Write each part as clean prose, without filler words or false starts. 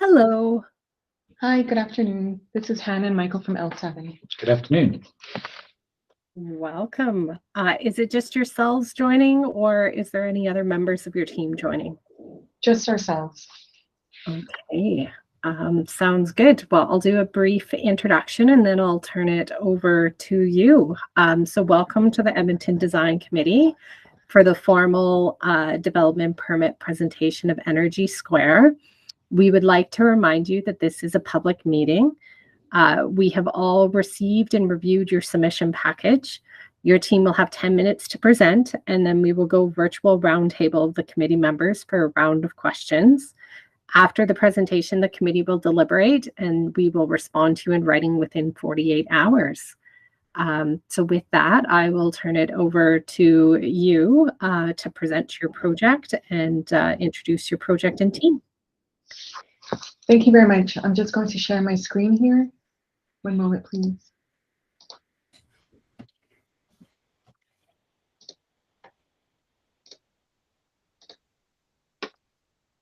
Hello. Hi, good afternoon. This is Hannah and Michael from L7. Good afternoon. Welcome. Is it just yourselves joining, or is there any other members of your team joining? Just ourselves. Okay. Sounds good. Well, I'll do a brief introduction and then I'll turn it over to you. So welcome to the Edmonton Design Committee for the formal development permit presentation of Energy Square. We would like to remind you that this is a public meeting. We have all received and reviewed your submission package. Your team will have 10 minutes to present, and then we will go virtual roundtable of the committee members for a round of questions. After the presentation, the committee will deliberate, and we will respond to you in writing within 48 hours. So with that, I will turn it over to you to present your project and introduce your project and team. Thank you very much. I'm just going to share my screen here. One moment, please.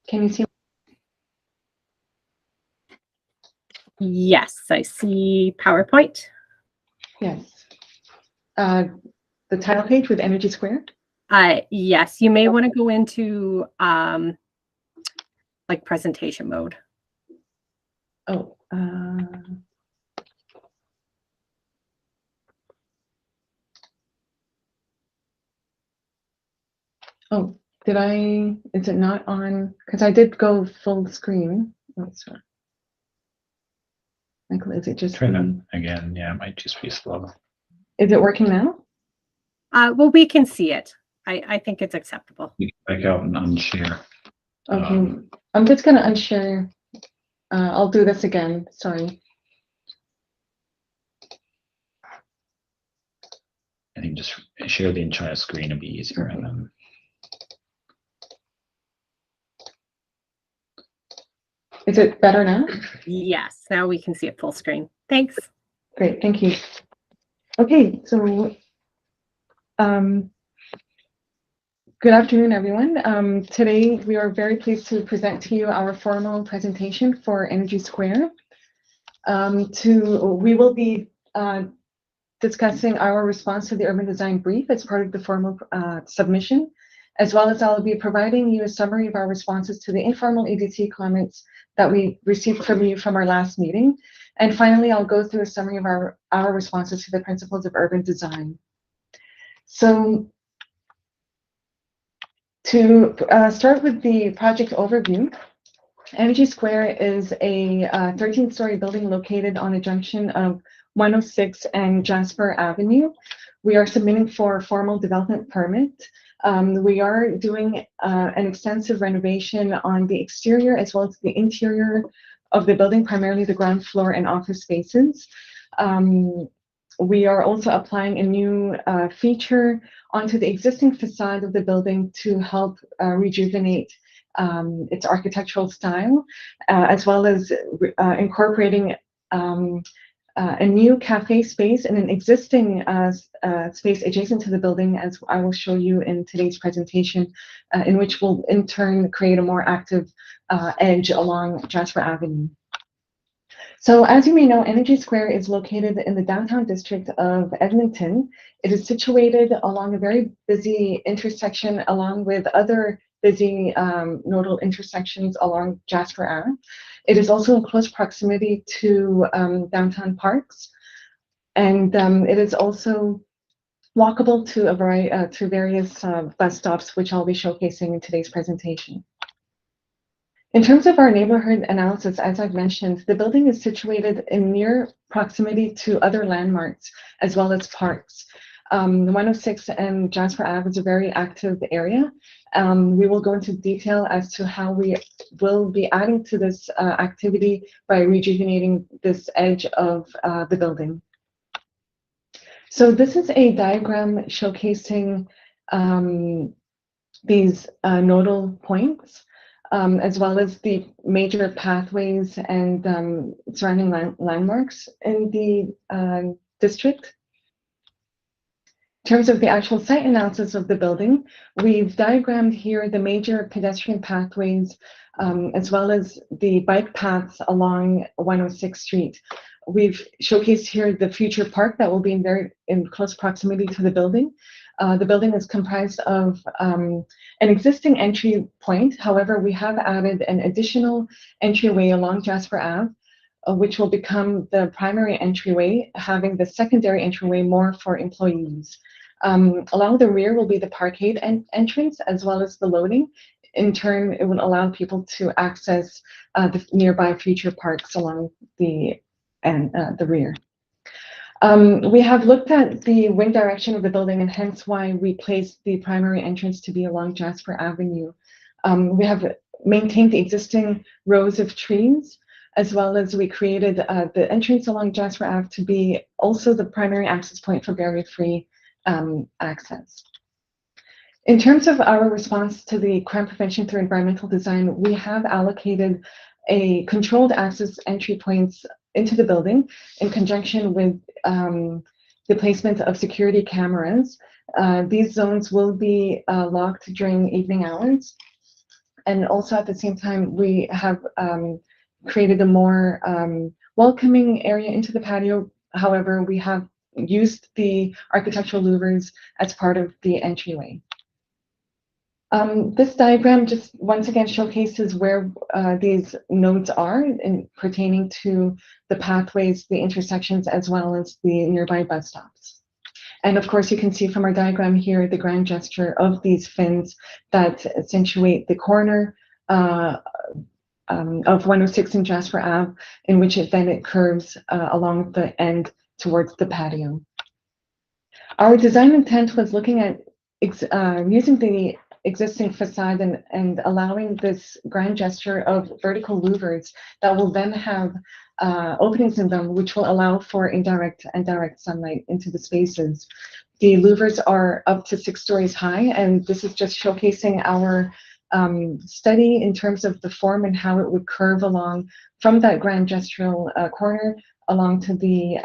Can you see? Yes, I see PowerPoint. Yes. The title page with Energy Square? Yes, you may want to go into like presentation mode. Oh, is it not on? Because I did go full screen. Oh, sorry. Michael, is it just? Try that again. Yeah, it might just be slow. Is it working now? Well, we can see it. I think it's acceptable. You can back out and unshare. Okay, I'm just going to unshare. I'll do this again. Sorry. I think just share the entire screen would be easier. Okay. And then Is it better now? Yes, now we can see it full screen. Thanks. Great, thank you. Okay, so good afternoon, everyone. Today we are very pleased to present to you our formal presentation for Energy Square. We will be discussing our response to the urban design brief as part of the formal submission, as well as I'll be providing you a summary of our responses to the informal EDC comments that we received from you from our last meeting. And finally, I'll go through a summary of our responses to the principles of urban design. So to start with the project overview, Energy Square is a 13-story building located on a junction of 106 and Jasper Avenue. We are submitting for a formal development permit. We are doing an extensive renovation on the exterior as well as the interior of the building, primarily the ground floor and office spaces. We are also applying a new feature onto the existing facade of the building to help rejuvenate its architectural style, as well as incorporating a new cafe space in an existing space adjacent to the building, as I will show you in today's presentation, in which will in turn create a more active edge along Jasper Avenue. So as you may know, Energy Square is located in the downtown district of Edmonton. It is situated along a very busy intersection along with other busy nodal intersections along Jasper Ave. It is also in close proximity to downtown parks, and it is also walkable to various bus stops, which I'll be showcasing in today's presentation. In terms of our neighborhood analysis, as I've mentioned, the building is situated in near proximity to other landmarks as well as parks. 106 and Jasper Ave is a very active area. We will go into detail as to how we will be adding to this activity by rejuvenating this edge of the building. So this is a diagram showcasing these nodal points, as well as the major pathways and surrounding landmarks in the district. In terms of the actual site analysis of the building, we've diagrammed here the major pedestrian pathways, as well as the bike paths along 106th Street. We've showcased here the future park that will be in close proximity to the building. The building is comprised of an existing entry point. However, we have added an additional entryway along Jasper Ave, which will become the primary entryway, having the secondary entryway more for employees. Along the rear will be the parkade entrance, as well as the loading. In turn, it will allow people to access the nearby future parks along the rear. We have looked at the wind direction of the building, and hence why we placed the primary entrance to be along Jasper Avenue. We have maintained the existing rows of trees, as well as we created the entrance along Jasper Ave to be also the primary access point for barrier-free access. In terms of our response to the crime prevention through environmental design, we have allocated a controlled access entry points into the building in conjunction with the placement of security cameras. These zones will be locked during evening hours. And also at the same time, we have created a more welcoming area into the patio. However, we have used the architectural louvers as part of the entryway. This diagram just once again showcases where these nodes are in pertaining to the pathways, the intersections, as well as the nearby bus stops. And of course, you can see from our diagram here the grand gesture of these fins that accentuate the corner of 106 and Jasper Ave, in which it curves along the end towards the patio. Our design intent was looking at using the existing facade and allowing this grand gesture of vertical louvers that will then have openings in them, which will allow for indirect and direct sunlight into the spaces. The louvers are up to 6 stories high, and this is just showcasing our study in terms of the form and how it would curve along from that grand gestural corner along to the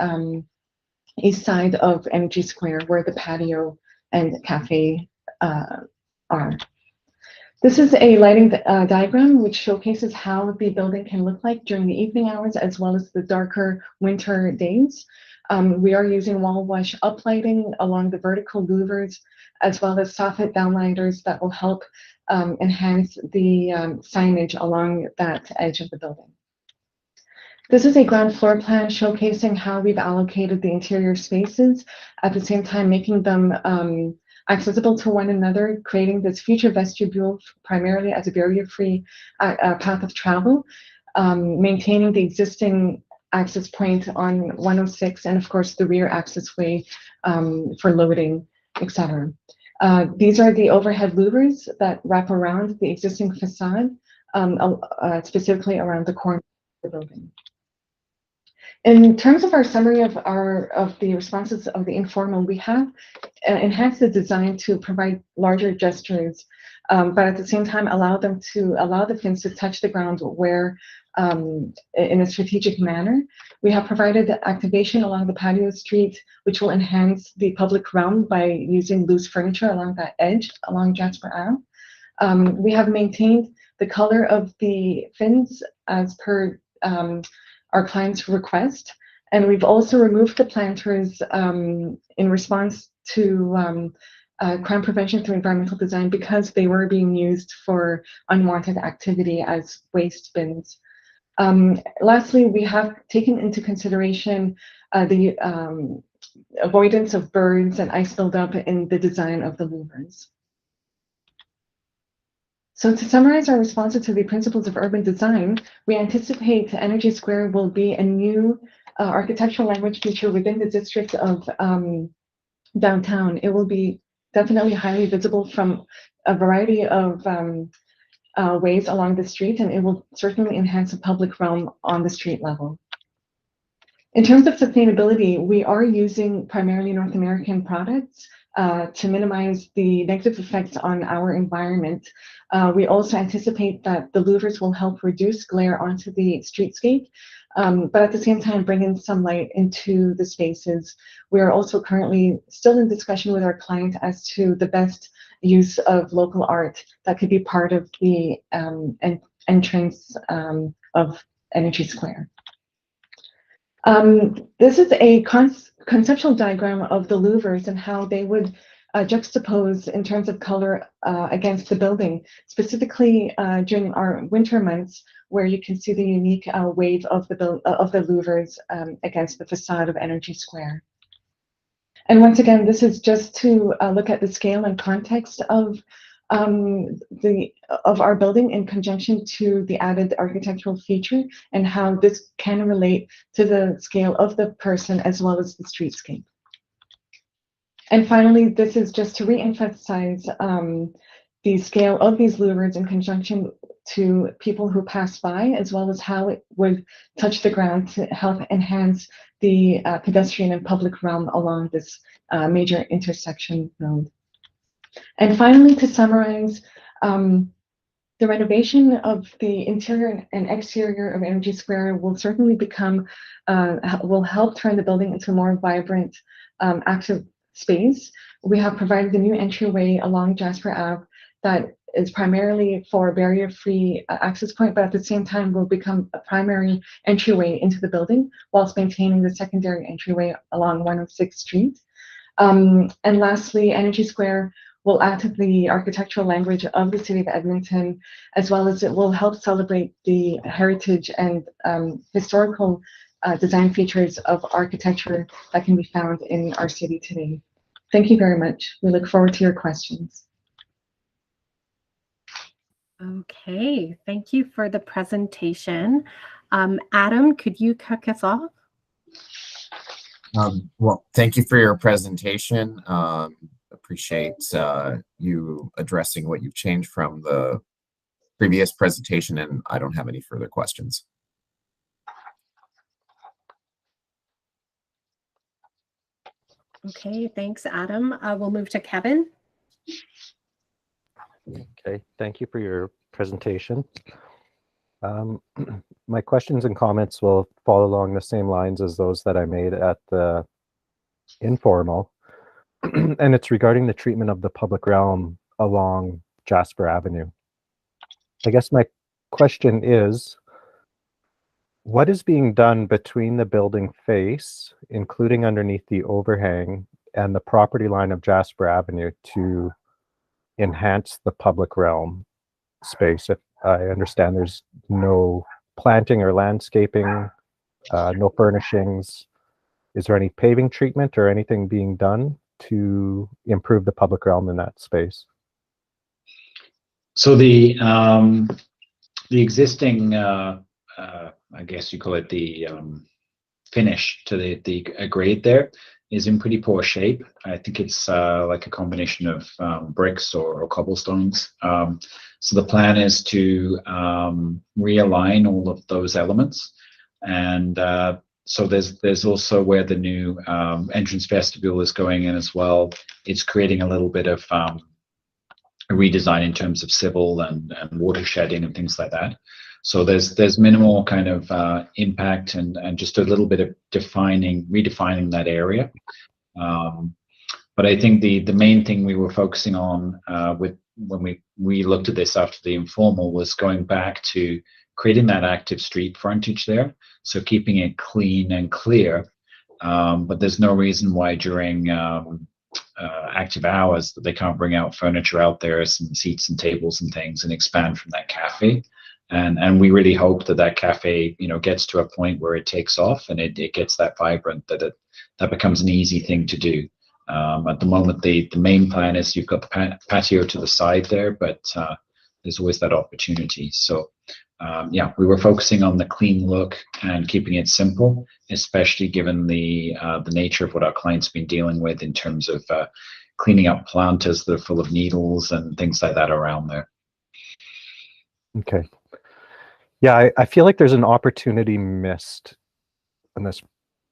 east side of Energy Square, where the patio and cafe are. This is a lighting diagram which showcases how the building can look like during the evening hours as well as the darker winter days. We are using wall wash uplighting along the vertical louvers, as well as soffit downlighters that will help enhance the signage along that edge of the building. This is a ground floor plan showcasing how we've allocated the interior spaces, at the same time making them accessible to one another, creating this future vestibule primarily as a barrier-free path of travel, maintaining the existing access point on 106 and of course the rear access way for loading, etc. These are the overhead louvers that wrap around the existing facade, specifically around the corner of the building. In terms of our summary of the responses of the informal, we have enhanced the design to provide larger gestures, but at the same time allow the fins to touch the ground where in a strategic manner. We have provided activation along the patio street, which will enhance the public realm by using loose furniture along that edge along Jasper Ave. We have maintained the color of the fins as per our client's request, and we've also removed the planters in response to crime prevention through environmental design because they were being used for unwanted activity as waste bins. Lastly, we have taken into consideration the avoidance of birds and ice buildup in the design of the louvers. So to summarize our responses to the principles of urban design, we anticipate Energy Square will be a new architectural language feature within the district of downtown. It will be definitely highly visible from a variety of ways along the street, and it will certainly enhance the public realm on the street level. In terms of sustainability, we are using primarily North American products to minimize the negative effects on our environment. We also anticipate that the louvers will help reduce glare onto the streetscape but at the same time bringing some light into the spaces. We are also currently still in discussion with our client as to the best use of local art that could be part of the entrance of Energy Square. This is a conceptual diagram of the louvers and how they would juxtapose in terms of color against the building, specifically during our winter months, where you can see the unique wave of the louvers against the facade of Energy Square. And once again, this is just to look at the scale and context of our building in conjunction to the added architectural feature and how this can relate to the scale of the person as well as the streetscape. And finally, this is just to re-emphasize the scale of these louvers in conjunction to people who pass by, as well as how it would touch the ground to help enhance the pedestrian and public realm along this major intersection road. And finally, to summarize, the renovation of the interior and exterior of Energy Square will certainly will help turn the building into a more vibrant, active space. We have provided a new entryway along Jasper Ave that is primarily for a barrier-free access point, but at the same time will become a primary entryway into the building whilst maintaining the secondary entryway along 106th Street. And lastly, Energy Square will add to the architectural language of the city of Edmonton, as well as it will help celebrate the heritage and historical design features of architecture that can be found in our city today. Thank you very much. We look forward to your questions. Okay, thank you for the presentation. Adam, could you kick us off? Well, thank you for your presentation. Appreciate you addressing what you've changed from the previous presentation, and I don't have any further questions. Okay, thanks, Adam. We'll move to Kevin. Okay, thank you for your presentation. My questions and comments will follow along the same lines as those that I made at the informal. And it's regarding the treatment of the public realm along Jasper Avenue. I guess my question is, what is being done between the building face, including underneath the overhang, and the property line of Jasper Avenue to enhance the public realm space? If I understand, there's no planting or landscaping, no furnishings. Is there any paving treatment or anything being done to improve the public realm in that space? So the existing, I guess you call it the finish to the grade there is in pretty poor shape. I think it's like a combination of bricks or cobblestones. So the plan is to realign all of those elements, and so there's also where the new entrance vestibule is going in as well. It's creating a little bit of a redesign in terms of civil and water shedding and things like that. So there's minimal kind of impact and just a little bit of redefining that area. But I think the main thing we were focusing on when we looked at this after the informal was going back to creating that active street frontage there. So keeping it clean and clear, but there's no reason why during active hours that they can't bring out furniture out there, some seats and tables and things, and expand from that cafe. And we really hope that cafe, gets to a point where it takes off and it gets that vibrant, that becomes an easy thing to do. At the moment, the main plan is you've got the patio to the side there, but there's always that opportunity. So yeah, we were focusing on the clean look and keeping it simple, especially given the nature of what our clients have been dealing with in terms of cleaning up planters that are full of needles and things like that around there. Okay. Yeah, I feel like there's an opportunity missed in this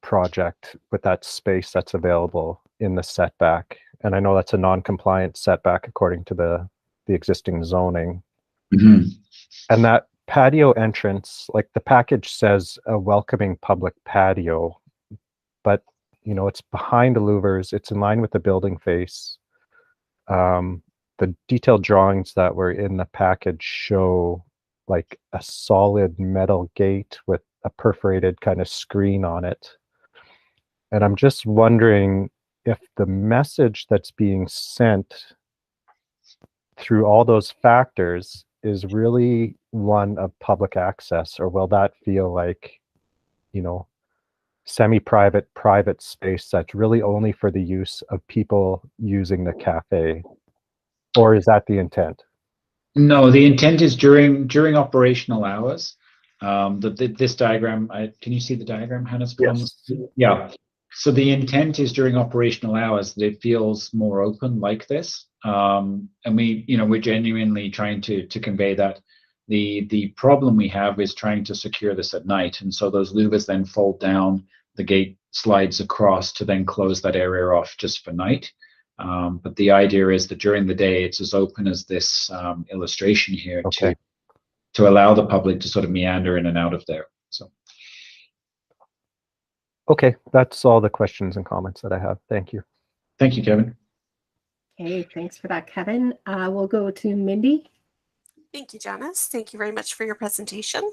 project with that space that's available in the setback. And I know that's a non-compliant setback according to the existing zoning. Mm-hmm. And that patio entrance, like the package says a welcoming public patio, but you know, it's behind the louvers, it's in line with the building face. The detailed drawings that were in the package show like a solid metal gate with a perforated kind of screen on it. And I'm just wondering if the message that's being sent through all those factors is really one of public access, or will that feel like, you know, semi-private, private space that's really only for the use of people using the cafe? Or is that the intent? No, the intent is during operational hours. This diagram, can you see the diagram, Hannah? Yes. Yeah. So the intent is during operational hours that it feels more open like this. And we're genuinely trying to convey that. The problem we have is trying to secure this at night. And so those louvers then fold down, the gate slides across to then close that area off just for night. But the idea is that during the day, it's as open as this illustration here Okay. to allow the public to sort of meander in and out of there. So, Okay, that's all the questions and comments that I have. Thank you. thank you, Kevin. Okay, thanks for that, Kevin. We'll go to Mindy. Thank you, Janice. Thank you very much for your presentation.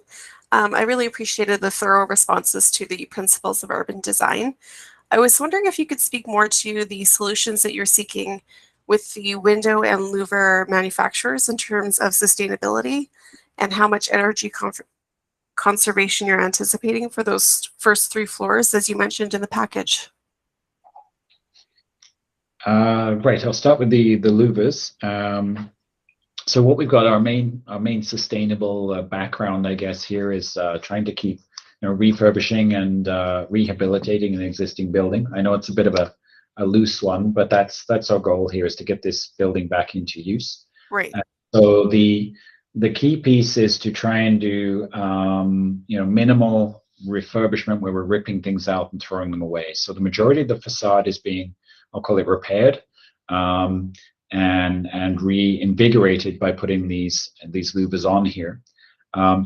I really appreciated the thorough responses to the principles of urban design. I was wondering if you could speak more to the solutions that you're seeking with the window and louver manufacturers in terms of sustainability and how much energy conservation you're anticipating for those first 3 floors, as you mentioned in the package. Right, I'll start with the louvers. So what we've got, our main sustainable background, I guess, here is trying to keep refurbishing and rehabilitating an existing building. I know it's a bit of a loose one, but that's our goal here, is to get this building back into use. Right. So the key piece is to try and do minimal refurbishment where we're ripping things out and throwing them away. So the majority of the facade is being, I'll call it, repaired and reinvigorated by putting these louvers on here.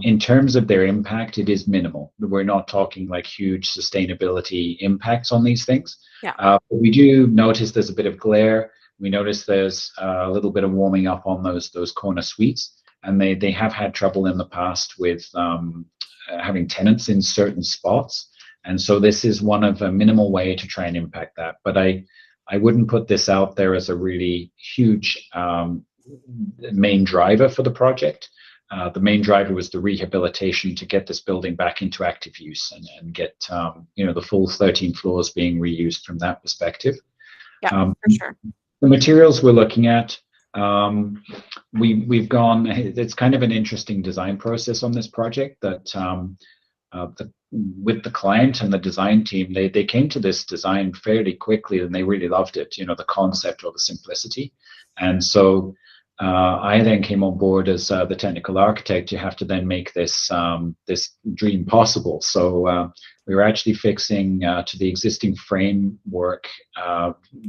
In terms of their impact, it is minimal. We're not talking like huge sustainability impacts on these things. Yeah. But we do notice there's a bit of glare. We notice there's a little bit of warming up on those corner suites, and they have had trouble in the past with having tenants in certain spots. And so this is one of a minimal way to try and impact that. But I wouldn't put this out there as a really huge main driver for the project. The main driver was the rehabilitation to get this building back into active use and get the full 13 floors being reused from that perspective. Yeah, for sure. The materials we're looking at, we've gone. It's kind of an interesting design process on this project that with the client and the design team, they came to this design fairly quickly and they really loved it. The concept or the simplicity, and so. I then came on board as the technical architect. You have to then make this dream possible. So we were actually fixing to the existing framework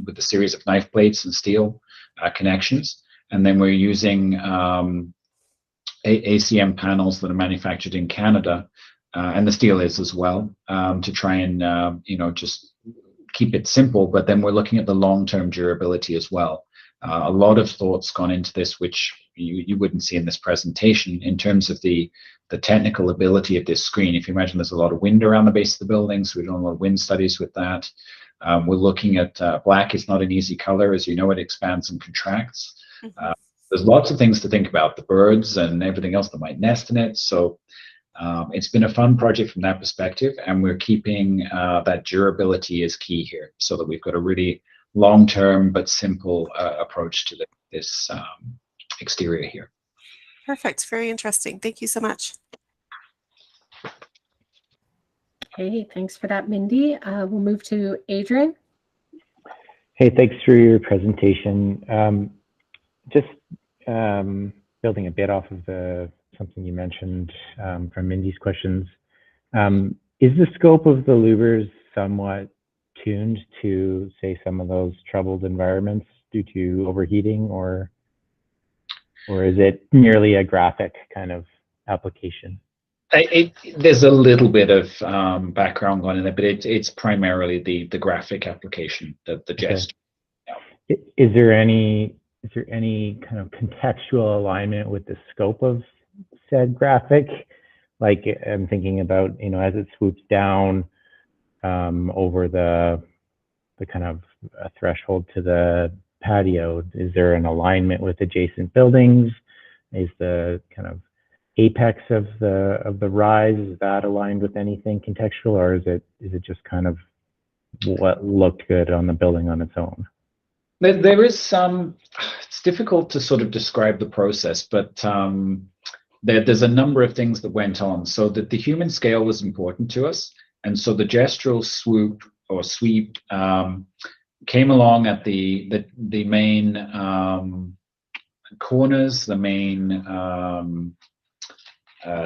with a series of knife plates and steel connections, and then we're using ACM panels that are manufactured in Canada, and the steel is as well, to try and just keep it simple. But then we're looking at the long-term durability as well. A lot of thought's gone into this, which you wouldn't see in this presentation, in terms of the technical ability of this screen. If you imagine, there's a lot of wind around the base of the building, so we've done a lot of wind studies with that. We're looking at black is not an easy color, as you know, it expands and contracts. Mm-hmm. There's lots of things to think about, the birds and everything else that might nest in it. So it's been a fun project from that perspective, and we're keeping that durability is key here, so that we've got a really long-term but simple approach to this exterior here. Perfect. Very interesting. Thank you so much. Okay, thanks for that, Mindy. We'll move to Adrian. Hey, thanks for your presentation. Just building a bit off of something you mentioned from Mindy's questions. Is the scope of the louvers somewhat tuned to, say, some of those troubled environments due to overheating, or is it merely a graphic kind of application? There's a little bit of background going in there, but it's primarily the graphic application, the gesture. Okay. Is there any kind of contextual alignment with the scope of said graphic? Like I'm thinking about, as it swoops down over the kind of threshold to the patio, is there an alignment with adjacent buildings? Is the kind of apex of the rise, is that aligned with anything contextual, or is it just kind of what looked good on the building on its own? There is some, it's difficult to sort of describe the process, but there's a number of things that went on. So that the human scale was important to us. And so the gestural swoop or sweep came along at the main corners, the main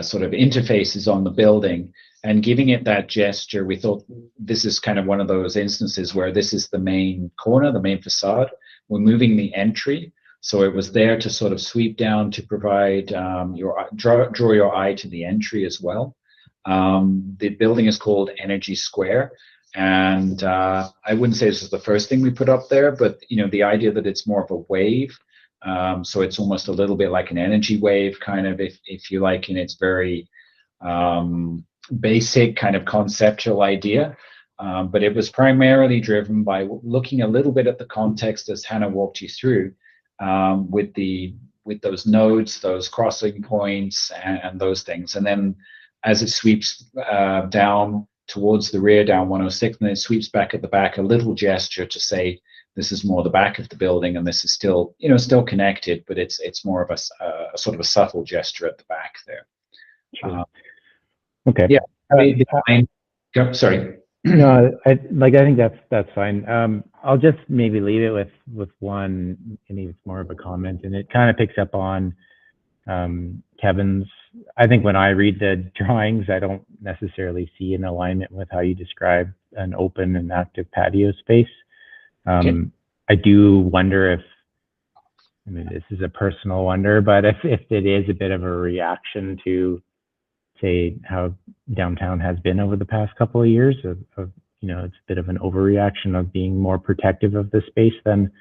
sort of interfaces on the building, and giving it that gesture. We thought this is kind of one of those instances where this is the main corner, the main facade. We're moving the entry, so it was there to sort of sweep down to provide draw your eye to the entry as well. The building is called Energy Square, and I wouldn't say this is the first thing we put up there, but the idea that it's more of a wave. So it's almost a little bit like an energy wave, kind of, if you like, in its very basic kind of conceptual idea. But it was primarily driven by looking a little bit at the context, as Hannah walked you through, with those nodes, those crossing points, and those things. And then as it sweeps down towards the rear, down 106, and then it sweeps back at the back, a little gesture to say, this is more the back of the building, and this is still, still connected, but it's more of a sort of a subtle gesture at the back there. Sure. Okay. Yeah. Sorry. No, I think that's fine. I'll just maybe leave it with one, and it's more of a comment, and it kind of picks up on Kevin's. I think when I read the drawings, I don't necessarily see an alignment with how you describe an open and active patio space. Okay. I do wonder if, this is a personal wonder, but if it is a bit of a reaction to, say, how downtown has been over the past couple of years, of it's a bit of an overreaction of being more protective of the space than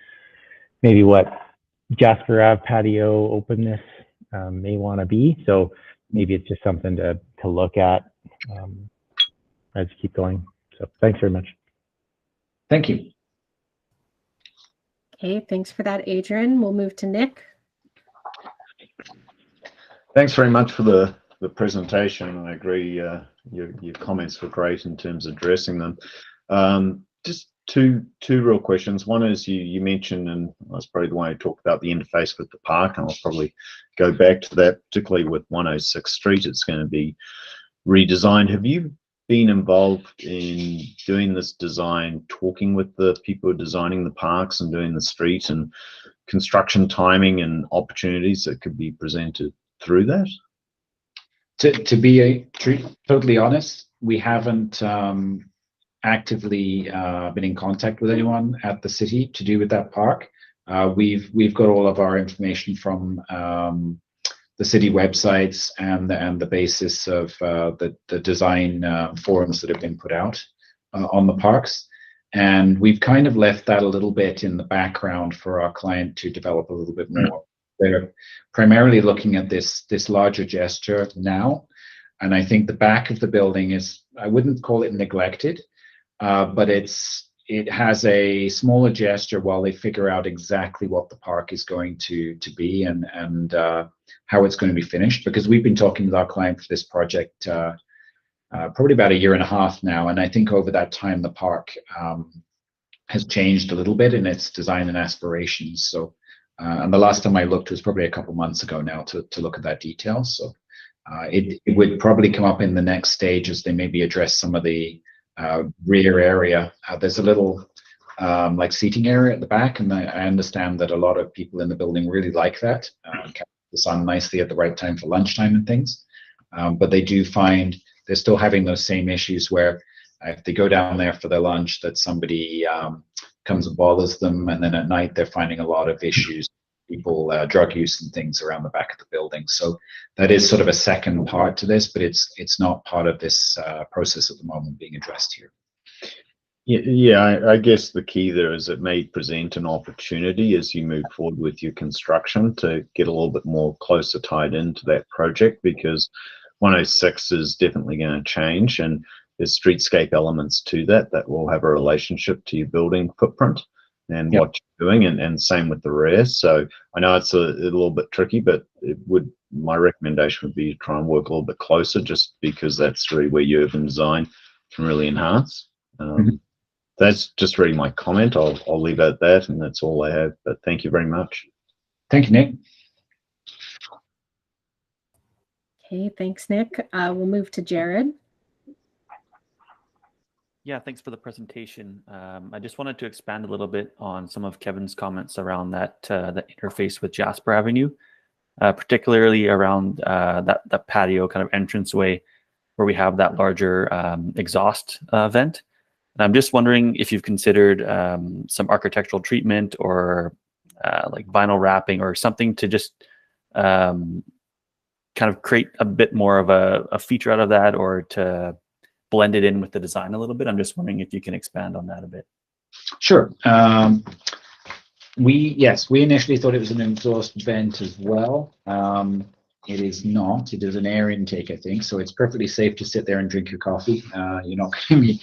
maybe what Jasper Ave patio openness may want to be. So maybe it's just something to look at as you keep going. So thanks very much. Thank you. Okay, thanks for that, Adrian. We'll move to Nick. Thanks very much for the presentation. I agree, your comments were great in terms of addressing them. Just two real questions. One is you mentioned, and that's probably the way I talked about the interface with the park, and I'll probably go back to that, particularly with 106 Street. It's going to be redesigned. Have you been involved in doing this design, talking with the people who are designing the parks and doing the street, and construction timing and opportunities that could be presented through that? To be totally honest, we haven't actively been in contact with anyone at the city to do with that park. We've got all of our information from the city websites and the basis of the design forums that have been put out on the parks, and we've kind of left that a little bit in the background for our client to develop a little bit more. They're primarily looking at this larger gesture now, and I think the back of the building is, I wouldn't call it neglected, but it has a smaller gesture while they figure out exactly what the park is going to be and how it's going to be finished. Because we've been talking with our client for this project probably about 1.5 years now, and I think over that time the park has changed a little bit in its design and aspirations. So, and the last time I looked was probably a couple months ago now to look at that detail. So it would probably come up in the next stage as they maybe address some of the rear area. There's a little like seating area at the back, and I understand that a lot of people in the building really like that. Capture the sun nicely at the right time for lunchtime and things. But they do find they're still having those same issues where if they go down there for their lunch, that somebody comes and bothers them, and then at night they're finding a lot of issues people, drug use and things around the back of the building. So that is sort of a second part to this, but it's not part of this process at the moment being addressed here. Yeah, I guess the key there is it may present an opportunity as you move forward with your construction to get a little bit more closer tied into that project, because 106 is definitely going to change, and there's streetscape elements to that will have a relationship to your building footprint and what you're doing, and same with the rear. So I know it's a little bit tricky, but my recommendation would be to try and work a little bit closer, just because that's really where your urban design can really enhance. That's just really my comment. I'll leave it at that, and that's all I have. But thank you very much. Thank you, Nick. Okay, thanks, Nick. We'll move to Jared. Yeah, thanks for the presentation. I just wanted to expand a little bit on some of Kevin's comments around that interface with Jasper Avenue, particularly around that patio kind of entranceway where we have that larger exhaust vent. And I'm just wondering if you've considered some architectural treatment or like vinyl wrapping or something to just kind of create a bit more of a feature out of that, or to blend it in with the design a little bit. I'm just wondering if you can expand on that a bit. Sure. We initially thought it was an exhaust vent as well. It is not. It is an air intake, I think. So it's perfectly safe to sit there and drink your coffee. You're not going to be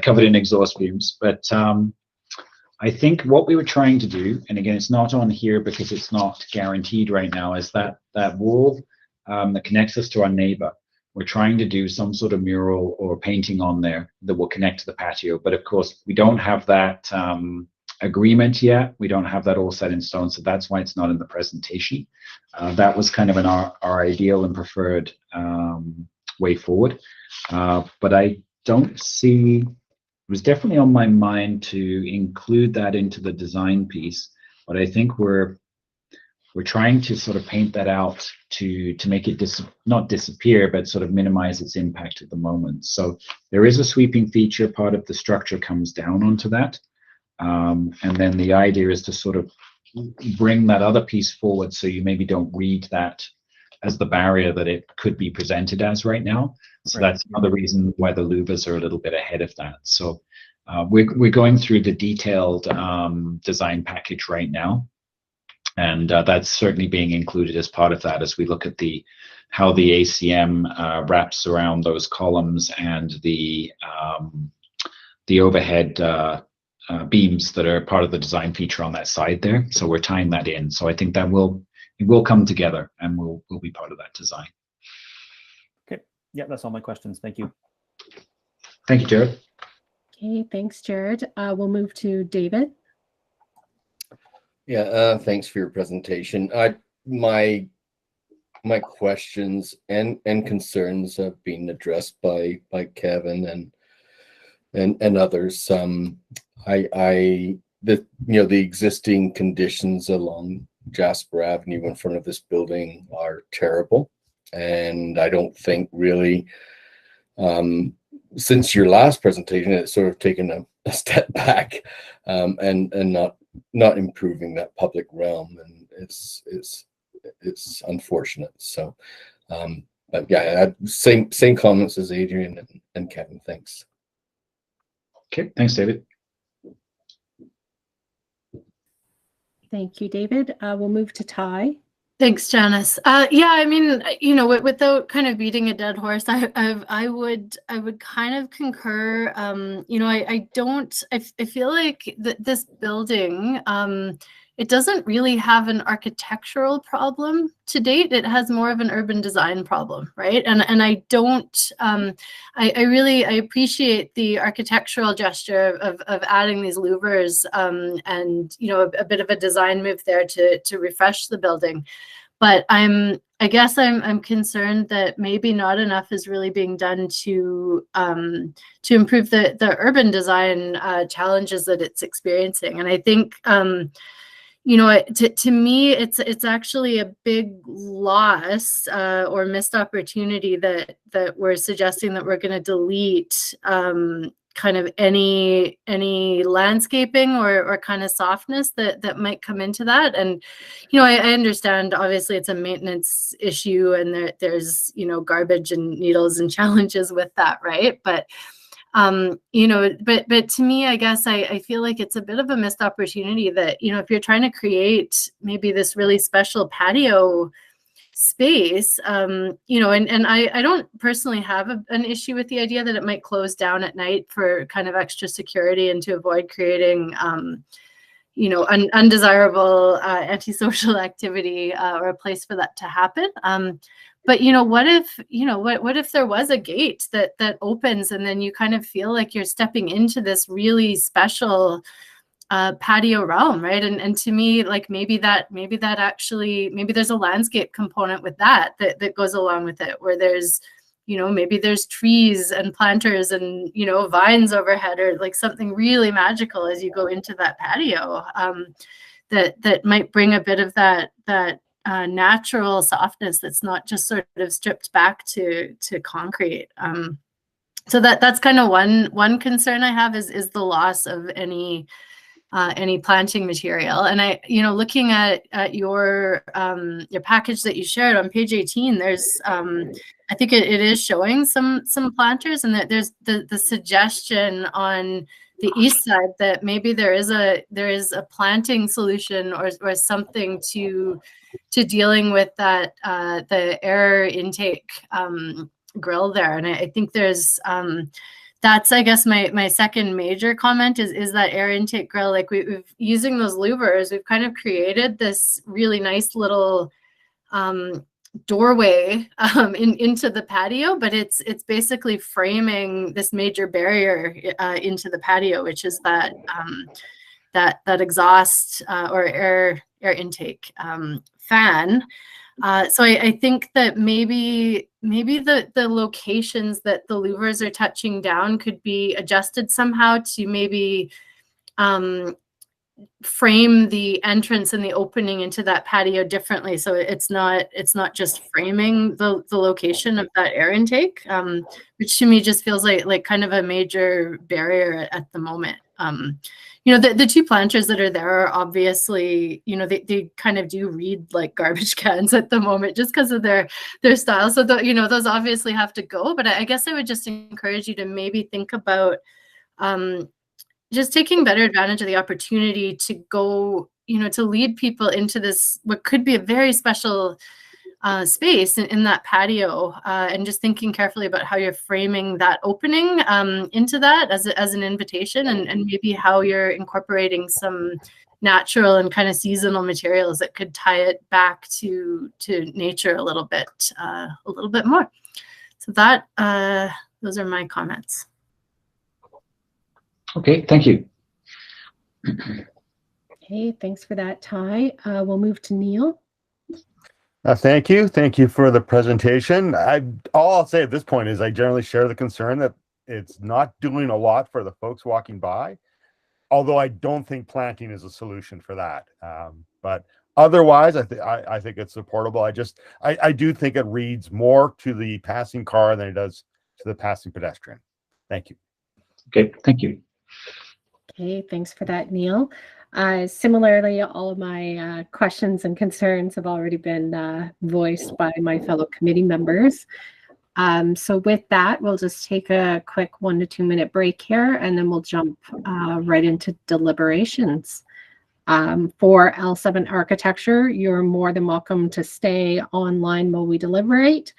covered in exhaust fumes. But I think what we were trying to do, and again, it's not on here because it's not guaranteed right now, is that wall that connects us to our neighbor. We're trying to do some sort of mural or painting on there that will connect to the patio. But of course, we don't have that agreement yet. We don't have that all set in stone. So that's why it's not in the presentation. That was kind of our ideal and preferred way forward. But I don't see, it was definitely on my mind to include that into the design piece. But I think we're trying to sort of paint that out to make it not disappear, but sort of minimize its impact at the moment. So there is a sweeping feature. Part of the structure comes down onto that. And then the idea is to sort of bring that other piece forward, so you maybe don't read that as the barrier that it could be presented as right now. So that's another reason why the louvers are a little bit ahead of that. So we're going through the detailed design package right now. And that's certainly being included as part of that, as we look at how the ACM wraps around those columns and the overhead beams that are part of the design feature on that side there. So we're tying that in. So I think that it will come together and will be part of that design. Okay. Yeah, that's all my questions. Thank you. Thank you, Jared. Okay, thanks, Jared. We'll move to David. Yeah, thanks for your presentation. My questions and concerns have been addressed by Kevin and others. The existing conditions along Jasper Avenue in front of this building are terrible, and I don't think really since your last presentation it's sort of taken a step back and not improving that public realm, and it's unfortunate. So but yeah, I had same comments as Adrian and Kevin. Thanks. Okay, thanks, David. Thank you, David. We'll move to Ty. Thanks, Janice. Yeah, I mean, without kind of beating a dead horse, I would kind of concur. I feel like this building, it doesn't really have an architectural problem to date. It has more of an urban design problem, right? And I don't, I really appreciate the architectural gesture of adding these louvers and a bit of a design move there to refresh the building. But I guess I'm concerned that maybe not enough is really being done to improve the urban design challenges that it's experiencing. And I think to me, it's actually a big loss or missed opportunity that we're suggesting that we're going to delete kind of any landscaping or kind of softness that might come into that. And I understand obviously it's a maintenance issue, and there's garbage and needles and challenges with that, right? But but to me, I guess I feel like it's a bit of a missed opportunity that if you're trying to create maybe this really special patio space, and I don't personally have an issue with the idea that it might close down at night for kind of extra security and to avoid creating undesirable antisocial activity or a place for that to happen. But what if there was a gate that opens, and then you kind of feel like you're stepping into this really special patio realm, right? And to me, like maybe there's a landscape component with that goes along with it, where there's maybe there's trees and planters and vines overhead, or like something really magical as you go into that patio, that might bring a bit of that natural softness that's not just sort of stripped back to concrete. So that's kind of one concern I have is the loss of any planting material. And I, looking at your package that you shared on page 18, there's I think it is showing some planters, and that there's the suggestion on the east side that maybe there is a planting solution or something to dealing with that the air intake grill there. And I think there's that's, I guess, my second major comment is that air intake grill. Like we've using those louvers, we've kind of created this really nice little doorway into the patio, but it's basically framing this major barrier into the patio, which is that exhaust or air intake fan. So I think that maybe the locations that the louvers are touching down could be adjusted somehow to maybe frame the entrance and the opening into that patio differently, so it's not just framing the location of that air intake, which to me just feels like kind of a major barrier at the moment. The two planters that are there are obviously, they kind of do read like garbage cans at the moment just because of their style. So those obviously have to go. But I guess I would just encourage you to maybe think about just taking better advantage of the opportunity to go, to lead people into this, what could be a very special space in that patio, and just thinking carefully about how you're framing that opening into that as an invitation, and maybe how you're incorporating some natural and kind of seasonal materials that could tie it back to nature a little bit more. So that those are my comments. Okay, thank you. Okay, thanks for that, Ty. We'll move to Neil. Thank you. Thank you for the presentation. All I'll say at this point is I generally share the concern that it's not doing a lot for the folks walking by, although I don't think planting is a solution for that. But otherwise, I think it's supportable. I do think it reads more to the passing car than it does to the passing pedestrian. Thank you. Okay, thank you. Okay, thanks for that, Neil. Similarly, all of my questions and concerns have already been voiced by my fellow committee members. So with that, we'll just take a quick 1 to 2 minute break here, and then we'll jump right into deliberations. For L7 architecture, you're more than welcome to stay online while we deliberate.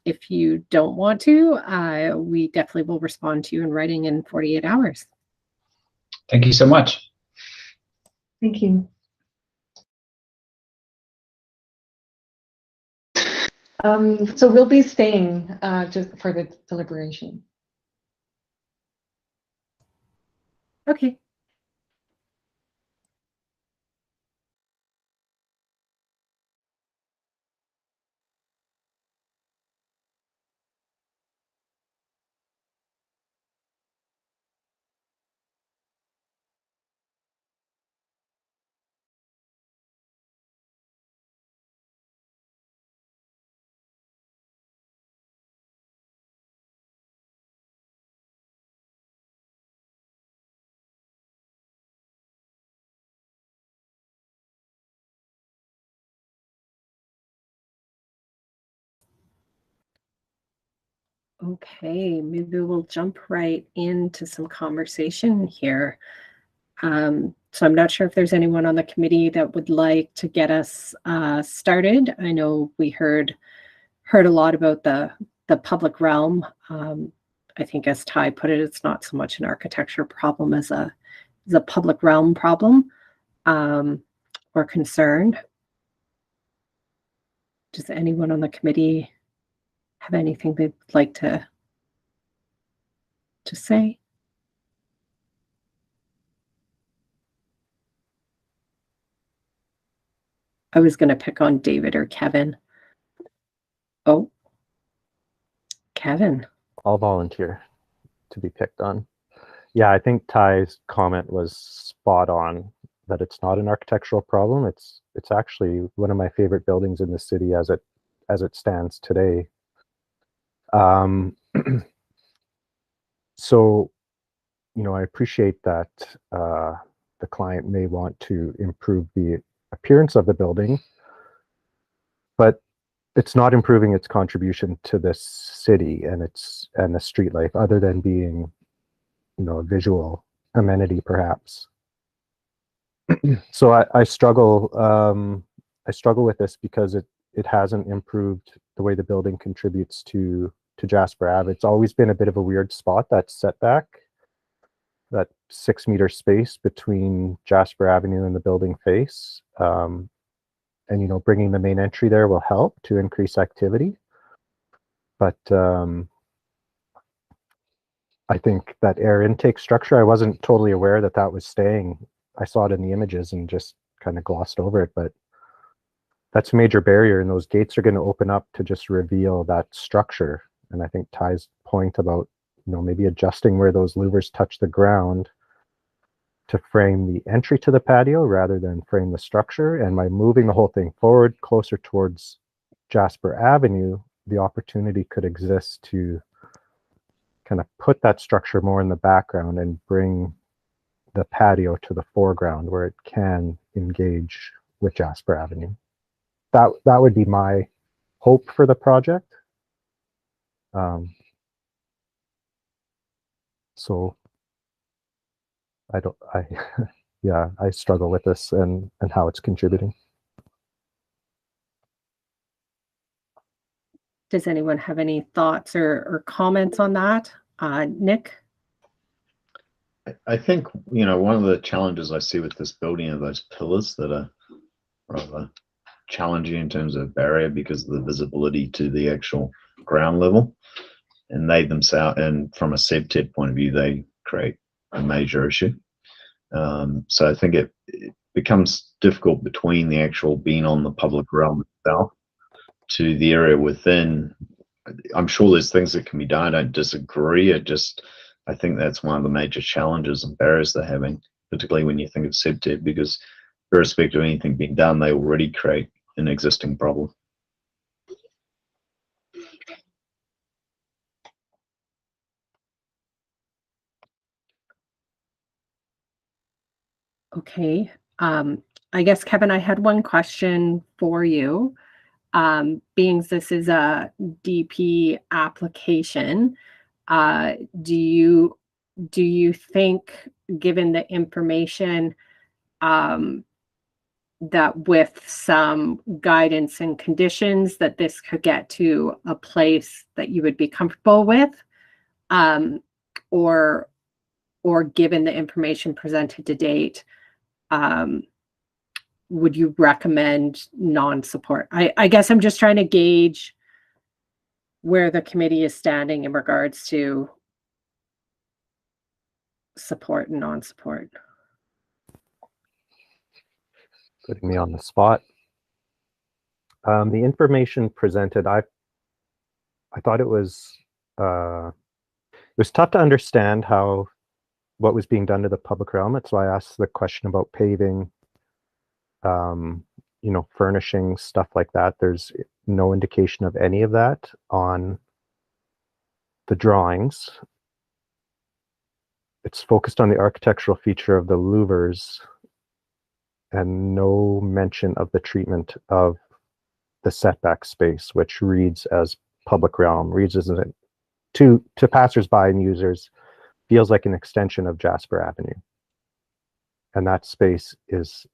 If you don't want to, we definitely will respond to you in writing in 48 hours. Thank you so much. Thank you. So we'll be staying just for the deliberation. Okay. Okay, maybe we'll jump right into some conversation here. So I'm not sure if there's anyone on the committee that would like to get us started. I know we heard a lot about the public realm. I think, as Ty put it, it's not so much an architecture problem as a public realm problem or concern. Does anyone on the committee have anything they'd like to say? I was going to pick on David or Kevin. Oh, Kevin. I'll volunteer to be picked on. Yeah, I think Ty's comment was spot on, that it's not an architectural problem. It's actually one of my favorite buildings in the city as it stands today. So, you know, I appreciate that the client may want to improve the appearance of the building, but it's not improving its contribution to this city and the street life, other than being, you know, a visual amenity, perhaps. So I struggle with this because it hasn't improved the way the building contributes to Jasper Ave. It's always been a bit of a weird spot, that setback, that 6 meter space between Jasper Avenue and the building face. And, you know, bringing the main entry there will help to increase activity. But I think that air intake structure, I wasn't totally aware that that was staying. I saw it in the images and just kind of glossed over it, but that's a major barrier, and those gates are going to open up to just reveal that structure. And I think Ty's point about, you know, maybe adjusting where those louvers touch the ground to frame the entry to the patio rather than frame the structure, and by moving the whole thing forward closer towards Jasper Avenue, the opportunity could exist to kind of put that structure more in the background and bring the patio to the foreground where it can engage with Jasper Avenue. That would be my hope for the project. So yeah, I struggle with this and how it's contributing. Does anyone have any thoughts or comments on that? Nick? I think, you know, one of the challenges I see with this building are those pillars that are rather challenging in terms of barrier because of the visibility to the actual ground level. And they themselves, and from a SebTed point of view, they create a major issue. So I think it becomes difficult between the actual being on the public realm itself to the area within. I'm sure there's things that can be done. I don't disagree. I think that's one of the major challenges and barriers they're having, particularly when you think of SebTed, because irrespective of anything being done, they already create an existing problem. Okay. I guess, Kevin, I had one question for you. Being this is a DP application, do you think, given the information, that with some guidance and conditions that this could get to a place that you would be comfortable with, or given the information presented to date, would you recommend non-support? I guess I'm just trying to gauge where the committee is standing in regards to support and non-support. Putting me on the spot. The information presented, I thought it was tough to understand what was being done to the public realm. That's why I asked the question about paving, you know, furnishing, stuff like that. There's no indication of any of that on the drawings. It's focused on the architectural feature of the louvers and no mention of the treatment of the setback space, which reads as public realm, reads as a to passersby and users, feels like an extension of Jasper Avenue, and that space is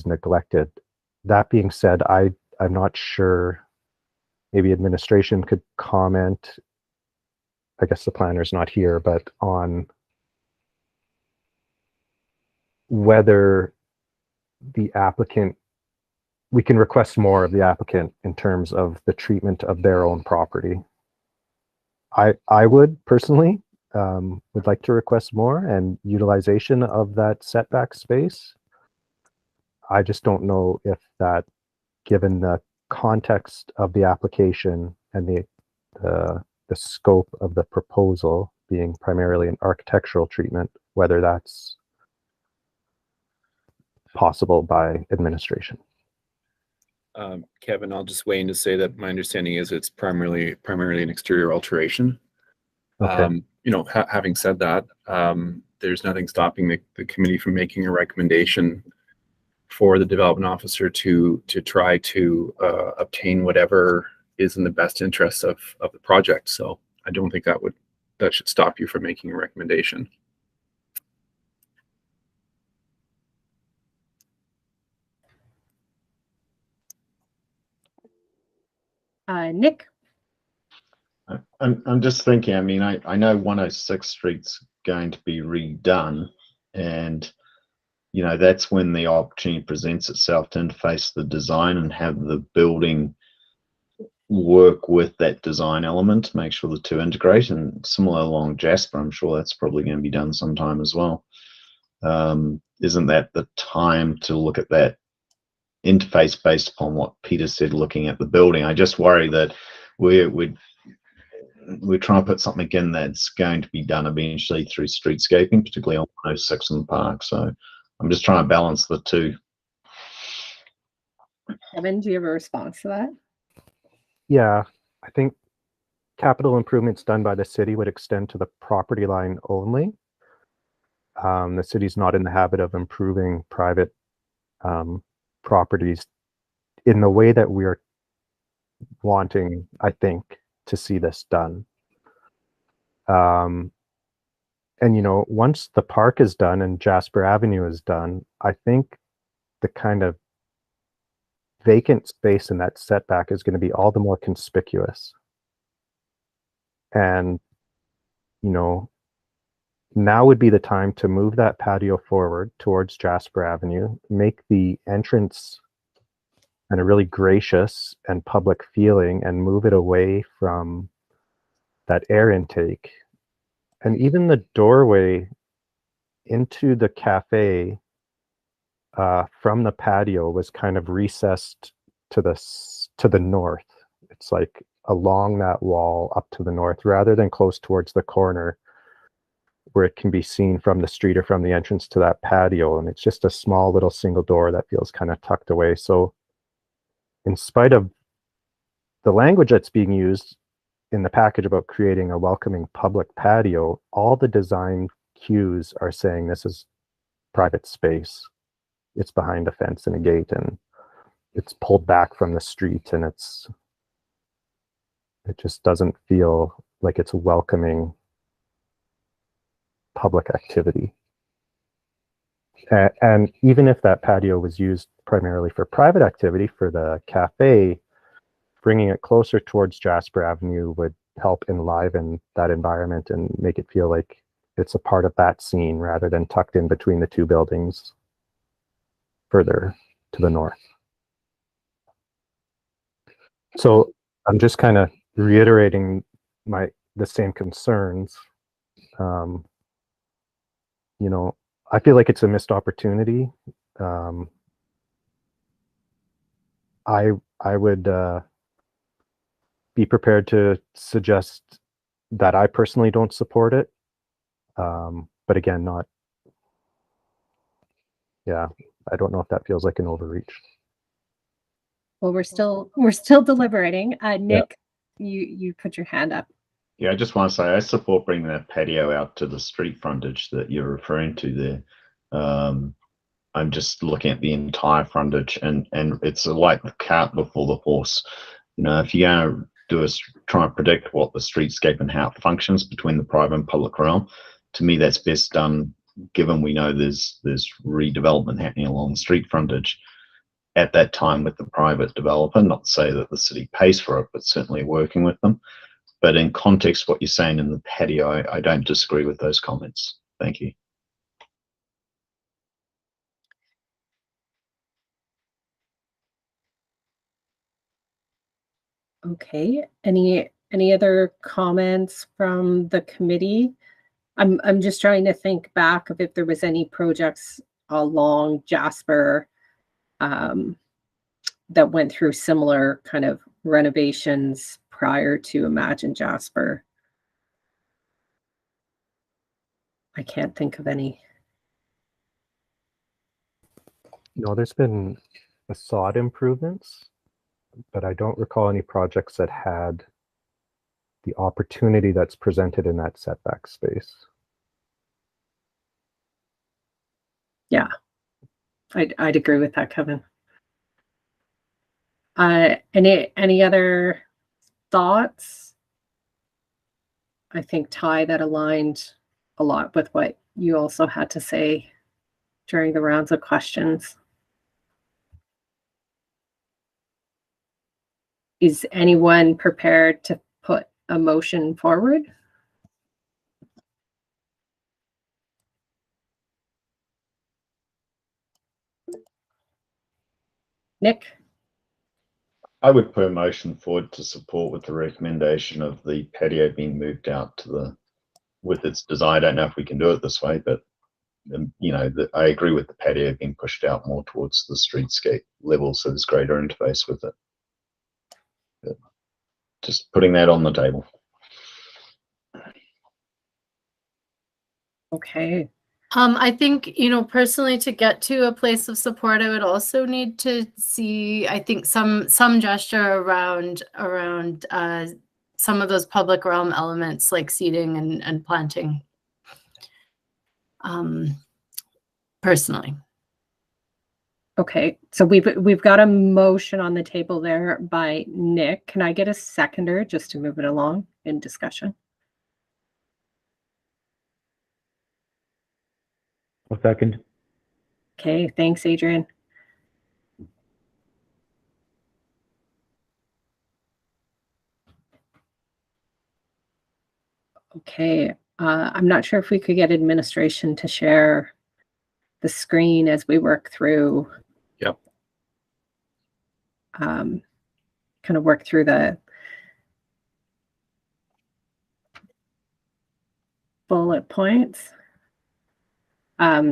neglected. That being said, I'm not sure. Maybe administration could comment. I guess the planner's not here, but on whether the applicant, we can request more of the applicant in terms of the treatment of their own property. I would personally would like to request more and utilization of that setback space. I just don't know if that, given the context of the application and the scope of the proposal being primarily an architectural treatment, whether that's possible by administration. Kevin, I'll just weigh in to say that my understanding is it's primarily an exterior alteration. Okay. You know, having said that, there's nothing stopping the committee from making a recommendation for the development officer to try to obtain whatever is in the best interest of the project. So I don't think that should stop you from making a recommendation. Nick? I'm just thinking, I mean, I know 106th Street's going to be redone, and you know, that's when the opportunity presents itself to interface the design and have the building work with that design element to make sure the two integrate. And similar along Jasper, I'm sure that's probably going to be done sometime as well. Isn't that the time to look at that interface based upon what Peter said, looking at the building? I just worry that we're trying to put something in that's going to be done eventually through streetscaping, particularly on 106 in the park. So I'm just trying to balance the two. Kevin, do you have a response to that? Yeah, I think capital improvements done by the city would extend to the property line only. The city's not in the habit of improving private properties in the way that we're wanting, I think, to see this done. And, you know, once the park is done and Jasper Avenue is done, I think the kind of vacant space in that setback is going to be all the more conspicuous. And, you know, now would be the time to move that patio forward towards Jasper Avenue, make the entrance and a really gracious and public feeling, and move it away from that air intake. And even the doorway into the cafe from the patio was kind of recessed to the north. It's like along that wall up to the north, rather than close towards the corner where it can be seen from the street or from the entrance to that patio. And it's just a small little single door that feels kind of tucked away. So in spite of the language that's being used in the package about creating a welcoming public patio, all the design cues are saying this is private space. It's behind a fence and a gate, and it's pulled back from the street, and it just doesn't feel like it's welcoming public activity. And even if that patio was used primarily for private activity for the cafe, bringing it closer towards Jasper Avenue would help enliven that environment and make it feel like it's a part of that scene rather than tucked in between the two buildings further to the north. So I'm just kind of reiterating the same concerns. You know, I feel like it's a missed opportunity. I would be prepared to suggest that I personally don't support it. But again, I don't know if that feels like an overreach. Well, we're still deliberating. Nick, you put your hand up. Yeah, I just want to say I support bringing that patio out to the street frontage that you're referring to there. I'm just looking at the entire frontage, and it's like the cart before the horse. You know, if you're going to do is try and predict what the streetscape and how it functions between the private and public realm. To me, that's best done given we know there's redevelopment happening along the street frontage at that time with the private developer. Not to say that the city pays for it, but certainly working with them. But in context, what you're saying in the patio, I don't disagree with those comments. Thank you. Okay, any other comments from the committee? I'm just trying to think back of if there was any projects along Jasper that went through similar kind of renovations prior to Imagine Jasper. I can't think of any. No, there's been facade improvements, but I don't recall any projects that had the opportunity that's presented in that setback space. Yeah, I'd agree with that, Kevin. Any other thoughts? I think, Ty, that aligned a lot with what you also had to say during the rounds of questions. Is anyone prepared to put a motion forward? Nick? I would put a motion forward to support with the recommendation of the patio being moved out to the, with its design. I don't know if we can do it this way, but you know, I agree with the patio being pushed out more towards the streetscape level, so there's greater interface with it. But just putting that on the table. Okay. I think, you know, personally, to get to a place of support, I would also need to see, I think, some gesture around some of those public realm elements like seating and planting. Personally. Okay, so we've got a motion on the table there by Nick. Can I get a seconder just to move it along in discussion? A second. Okay, thanks, Adrian. Okay, I'm not sure if we could get administration to share the screen as we work through. Yep. Kind of work through the bullet points.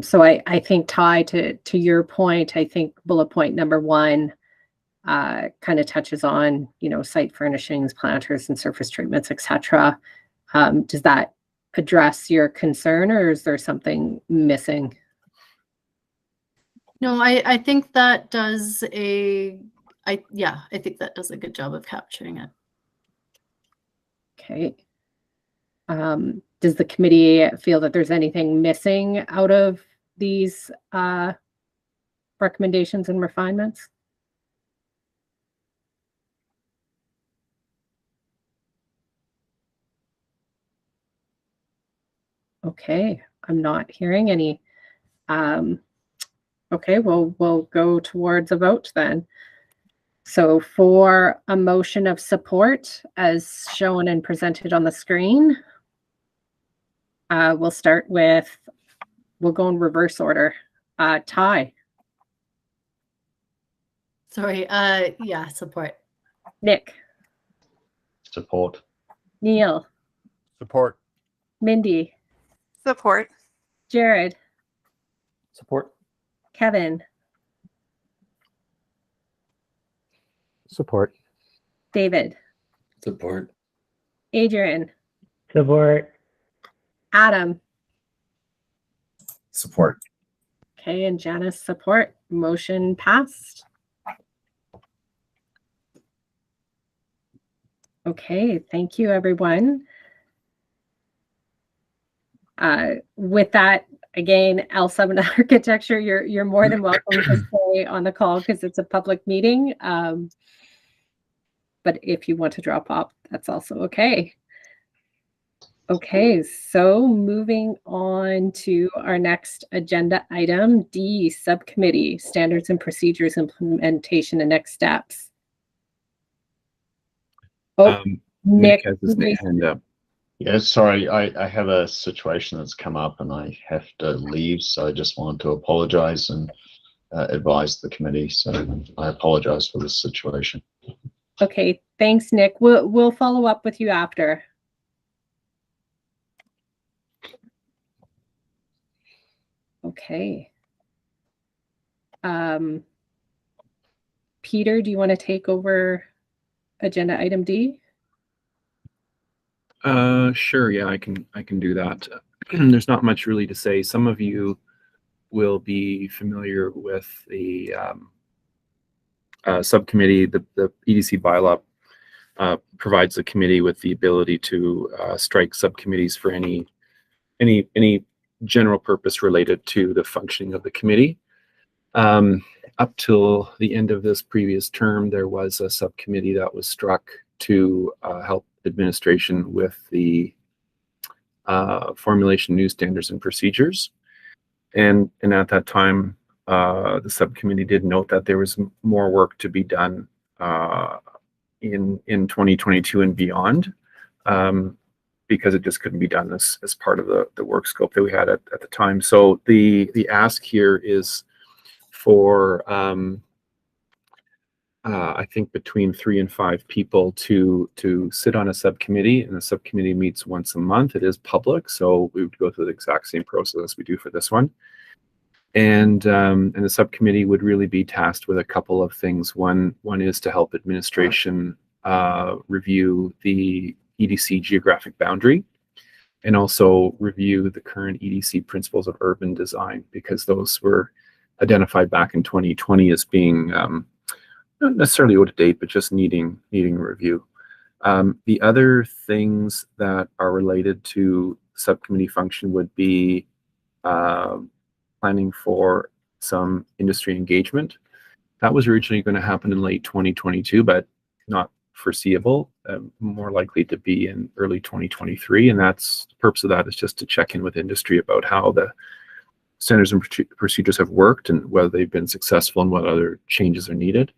So I think, Ty, to your point, I think bullet point number 1 kind of touches on, you know, site furnishings, planters and surface treatments, etc. Does that address your concern, or is there something missing? No, I think that does I think that does a good job of capturing it. Okay. Does the committee feel that there's anything missing out of these recommendations and refinements? Okay, I'm not hearing any. Okay, well, we'll go towards a vote then. So for a motion of support as shown and presented on the screen, we'll start with, we'll go in reverse order. Ty. Sorry, yeah, support. Nick. Support. Neil. Support. Mindy. Support. Jared. Support. Kevin. Support. David. Support. Adrian. Support. Adam. Support. Okay, and Janice, support. Motion passed. Okay, thank you, everyone. With that, again, L7 Architecture, you're more than welcome to stay on the call because it's a public meeting. but if you want to drop off, that's also okay. Okay, so moving on to our next agenda item, D, Subcommittee, Standards and Procedures Implementation and Next Steps. Oh, Nick has his hand up. Yeah, sorry, I have a situation that's come up and I have to leave, so I just wanted to apologize and advise the committee. So I apologize for this situation. Okay, thanks, Nick. We'll follow up with you after. Okay. Peter, do you want to take over agenda item D? Sure. Yeah, I can do that. There's not much really to say. Some of you will be familiar with the subcommittee. The EDC bylaw provides the committee with the ability to strike subcommittees for any general purpose related to the functioning of the committee. Up till the end of this previous term, there was a subcommittee that was struck to help administration with the formulation of new standards and procedures. And at that time, the subcommittee did note that there was more work to be done in 2022 and beyond, because it just couldn't be done as part of the work scope that we had at the time. So the ask here is for I think between 3 and 5 people to sit on a subcommittee, and the subcommittee meets once a month. It is public, so we would go through the exact same process as we do for this one. And the subcommittee would really be tasked with a couple of things. One is to help administration review the EDC geographic boundary, and also review the current EDC principles of urban design, because those were identified back in 2020 as being not necessarily out of date, but just needing review. The other things that are related to subcommittee function would be planning for some industry engagement. That was originally going to happen in late 2022, but not foreseeable, more likely to be in early 2023. And that's the purpose of that is just to check in with industry about how the standards and procedures have worked and whether they've been successful and what other changes are needed.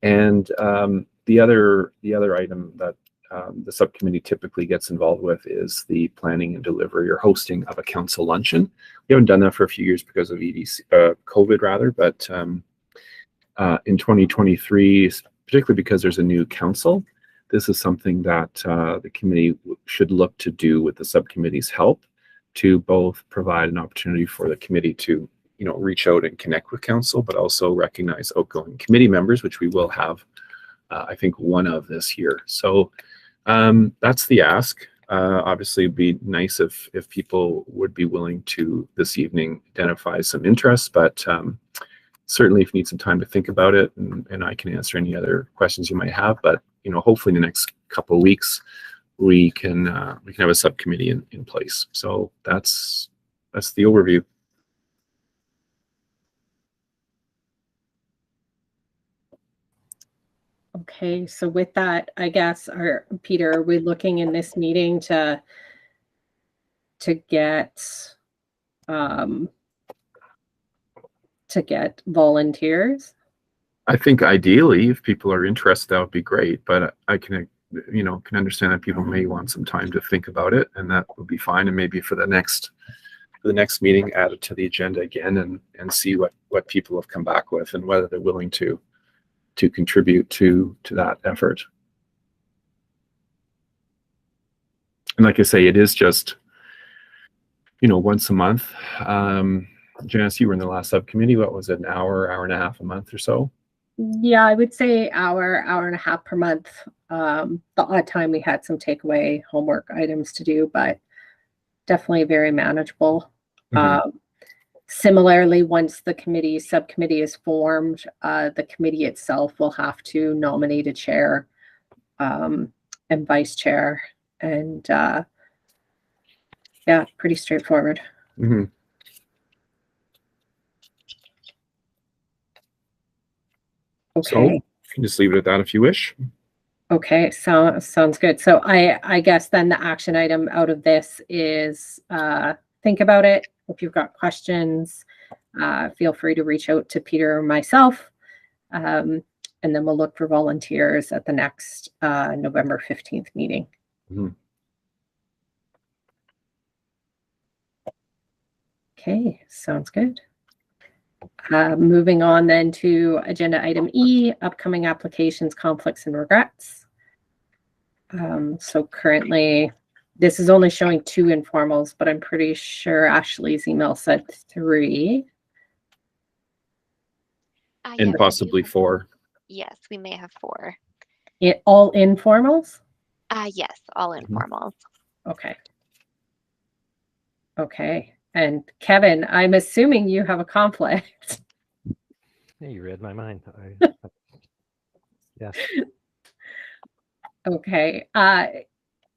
And the other item that the subcommittee typically gets involved with is the planning and delivery or hosting of a council luncheon. We haven't done that for a few years because of COVID rather, but in 2023, particularly because there's a new council, this is something that the committee should look to do with the subcommittee's help, to both provide an opportunity for the committee to reach out and connect with council, but also recognize outgoing committee members, which we will have, I think, one of this year. So that's the ask. Obviously, it'd be nice if people would be willing to this evening identify some interest, but certainly if you need some time to think about it, and I can answer any other questions you might have. But hopefully in the next couple of weeks, we can have a subcommittee in place. So that's the overview. Okay, so with that, I guess, Peter, are we looking in this meeting to get volunteers? I think ideally, if people are interested, that would be great. But I can understand that people may want some time to think about it, and that would be fine. And maybe for the next meeting, add it to the agenda again and see what people have come back with and whether they're willing to contribute to that effort. And like I say, it is just once a month. Janice, you were in the last subcommittee. What was it, an hour and a half a month or so? Yeah, I would say hour and a half per month. The odd time we had some takeaway homework items to do, but definitely very manageable. Mm-hmm. Similarly, once the subcommittee is formed, the committee itself will have to nominate a chair and vice chair, and yeah, pretty straightforward. Mm-hmm. Okay. So you can just leave it at that if you wish. Okay, so sounds good. So I guess then the action item out of this is think about it. If you've got questions, feel free to reach out to Peter or myself. And then we'll look for volunteers at the next November 15th meeting. Mhm. Okay, sounds good. Moving on then to agenda item E, upcoming applications, conflicts, and regrets. So currently, this is only showing 2 informals, but I'm pretty sure Ashley's email said 3. And possibly 4. Yes, we may have 4. All informals? Yes, all informals. Okay. Okay. And Kevin, I'm assuming you have a conflict. Yeah, you read my mind. Yes. Okay. Is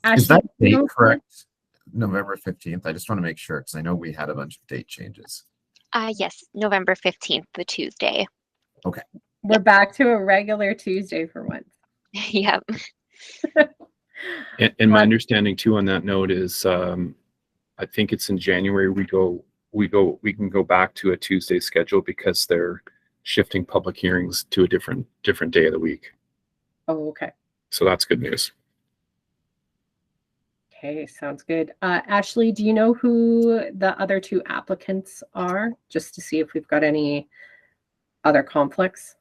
Ashley, that you date know- correct? November 15th. I just want to make sure because I know we had a bunch of date changes. Yes, November 15th, the Tuesday. Okay. We're back to a regular Tuesday for once. Yep. And my understanding too on that note is I think it's in January we can go back to a Tuesday schedule because they're shifting public hearings to a different day of the week. Oh, okay. So that's good news. Okay, sounds good. Ashley, do you know who the other 2 applicants are? Just to see if we've got any other conflicts.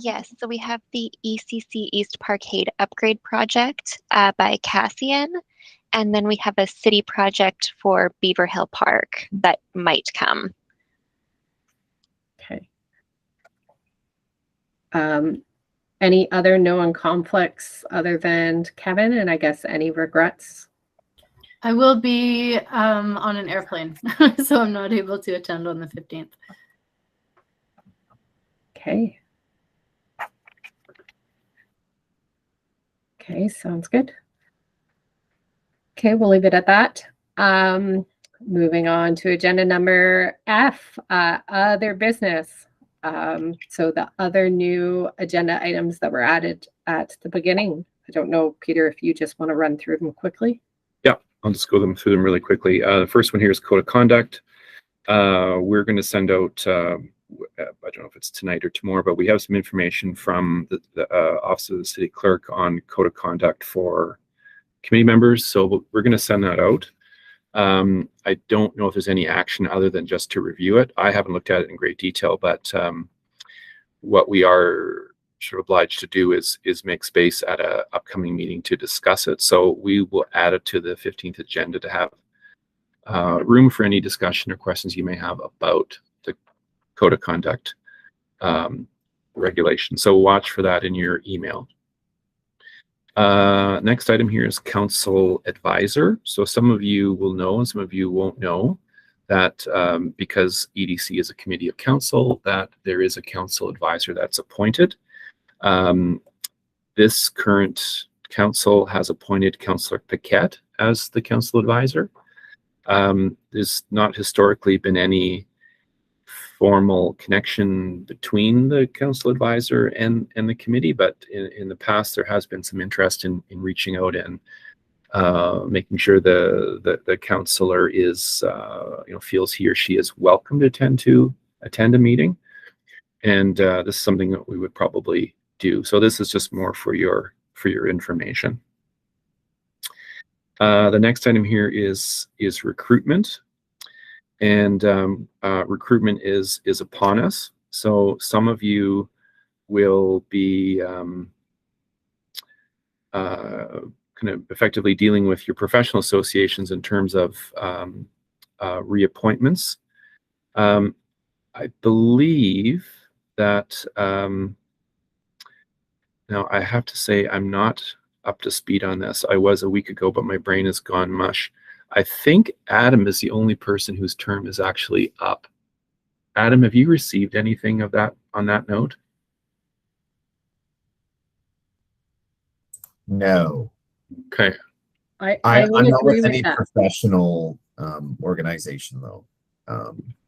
Yes, so we have the ECC East Parkade Upgrade Project by Cassian, and then we have a city project for Beaver Hill Park that might come. Okay. Any other known conflicts other than Kevin, and I guess any regrets? I will be on an airplane, so I'm not able to attend on the 15th. Okay. Okay, sounds good. Okay, we'll leave it at that. Moving on to agenda number F, other business. So the other new agenda items that were added at the beginning. I don't know, Peter, if you just want to run through them quickly. Yeah, I'll just go through them really quickly. The first one here is code of conduct. We're going to send out, I don't know if it's tonight or tomorrow, but we have some information from the Office of the City Clerk on code of conduct for committee members. So we're going to send that out. I don't know if there's any action other than just to review it. I haven't looked at it in great detail, but what we are sort of obliged to do is make space at an upcoming meeting to discuss it. So we will add it to the 15th agenda to have room for any discussion or questions you may have about the code of conduct regulation. So watch for that in your email. Next item here is council advisor. So some of you will know and some of you won't know that because EDC is a committee of council, that there is a council advisor that's appointed. This current council has appointed Councillor Paquette as the council advisor. There's not historically been any formal connection between the council advisor and the committee, but in the past there has been some interest in reaching out and making sure the councillor is feels he or she is welcome to attend a meeting, and this is something that we would probably do. So this is just more for your information. The next item here is recruitment. And recruitment is upon us. So some of you will be kind of effectively dealing with your professional associations in terms of reappointments. I believe that now I have to say I'm not up to speed on this. I was a week ago, but my brain has gone mush. I think Adam is the only person whose term is actually up. Adam, have you received anything of that on that note? No. Okay. I'm would not agree with any that. professional organization though.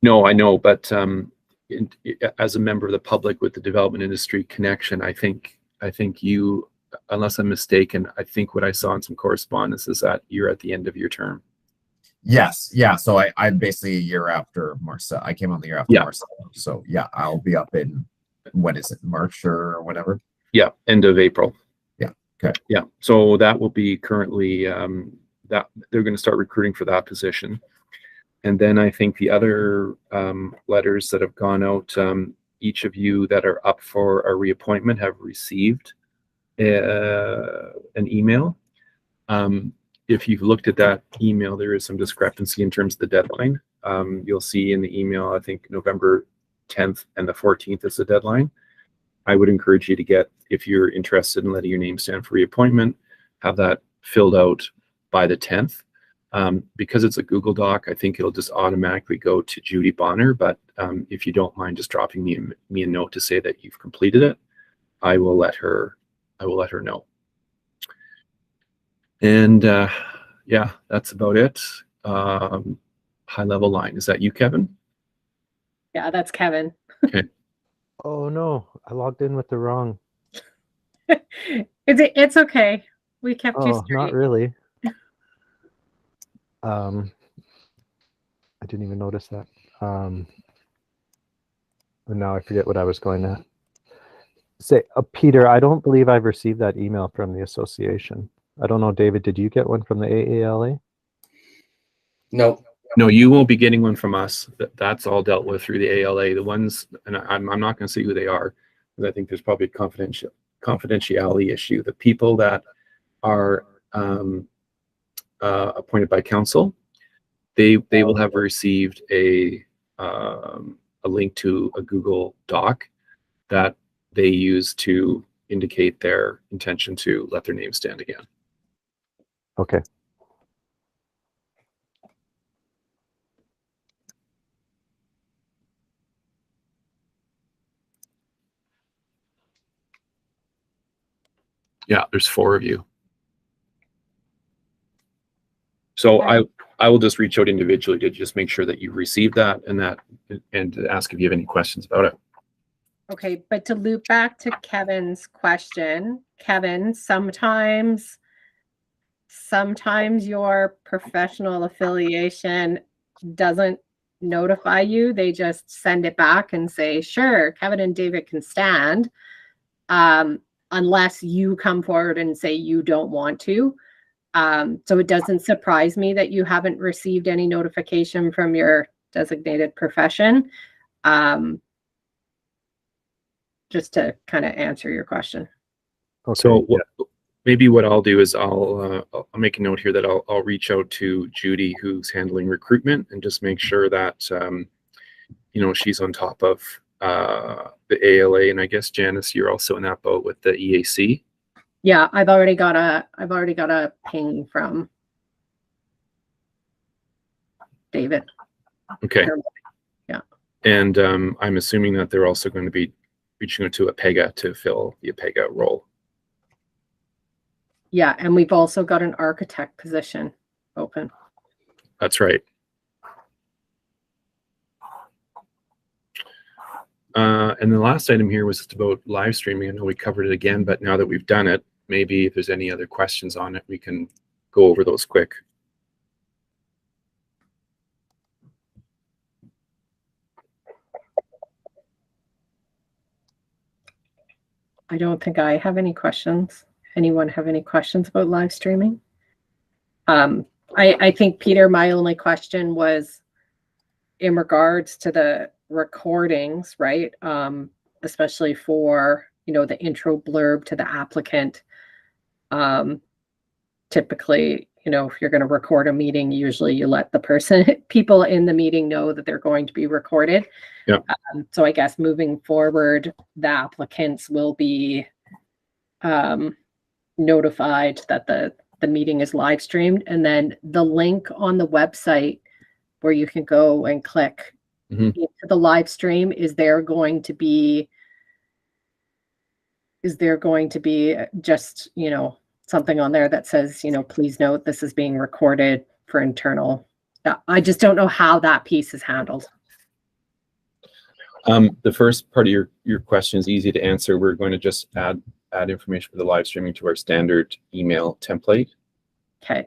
No, I know, but as a member of the public with the development industry connection, I think you unless I'm mistaken, I think what I saw in some correspondence is that you're at the end of your term. Yes, yeah. So I'm basically a year after Marcel. I came on the year after Marcel. So yeah, I'll be up in, what is it, March or whatever? Yeah, end of April. Yeah. Okay. Yeah. So that will be currently that they're going to start recruiting for that position. And then I think the other letters that have gone out, each of you that are up for a reappointment have received an email. If you've looked at that email, there is some discrepancy in terms of the deadline. You'll see in the email, I think November 10th and the 14th is the deadline. I would encourage you to get, if you're interested in letting your name stand for reappointment, have that filled out by the 10th. Because it's a Google Doc, I think it'll just automatically go to Judy Bonner. But if you don't mind just dropping me a note to say that you've completed it, I will let her know. And yeah, that's about it. High level line. Is that you, Kevin? Yeah, that's Kevin. Okay. Oh no, I logged in with the wrong. It's okay. We kept you Oh, straight. not really. I didn't even notice that. And now I forget what I was going to say. Peter, I don't believe I've received that email from the association. I don't know, David, did you get one from the AALA? No. No, you won't be getting one from us. That's all dealt with through the ALA. The ones, and I'm not going to say who they are, because I think there's probably a confidentiality issue. The people that are appointed by council, they will have received a link to a Google Doc that they use to indicate their intention to let their name stand again. Okay. Yeah, there's 4 of you. So I will just reach out individually to just make sure that you received that and to ask if you have any questions about it. Okay, but to loop back to Kevin's question, Kevin, sometimes your professional affiliation doesn't notify you. They just send it back and say, sure, Kevin and David can stand, unless you come forward and say you don't want to. So it doesn't surprise me that you haven't received any notification from your designated profession. Just to kind of answer your question. Okay. So maybe what I'll do is I'll make a note here that I'll reach out to Judy, who's handling recruitment, and just make sure that you know, she's on top of the ALA. And I guess Janice, you're also in that boat with the EAC. Yeah, I've already got a ping from David. Okay. Yeah. And I'm assuming that they're also going to be reaching out to APEGA to fill the APEGA role. Yeah, and we've also got an architect position open. That's right. And the last item here was just about live streaming. I know we covered it again, but now that we've done it, maybe if there's any other questions on it, we can go over those quick. I don't think I have any questions. Anyone have any questions about live streaming? I think, Peter, my only question was in regards to the recordings, right? Especially for, you know, the intro blurb to the applicant. Typically, you know, if you're going to record a meeting, usually you let the people in the meeting know that they're going to be recorded. Yeah. So I guess moving forward, the applicants will be notified that the meeting is live streamed, and then the link on the website where you can go and click into the live stream, is there going to be just, you know, something on there that says, you know, please note this is being recorded for internal. I just don't know how that piece is handled. The first part of your question is easy to answer. We're going to just add add information for the live streaming to our standard email template. Okay.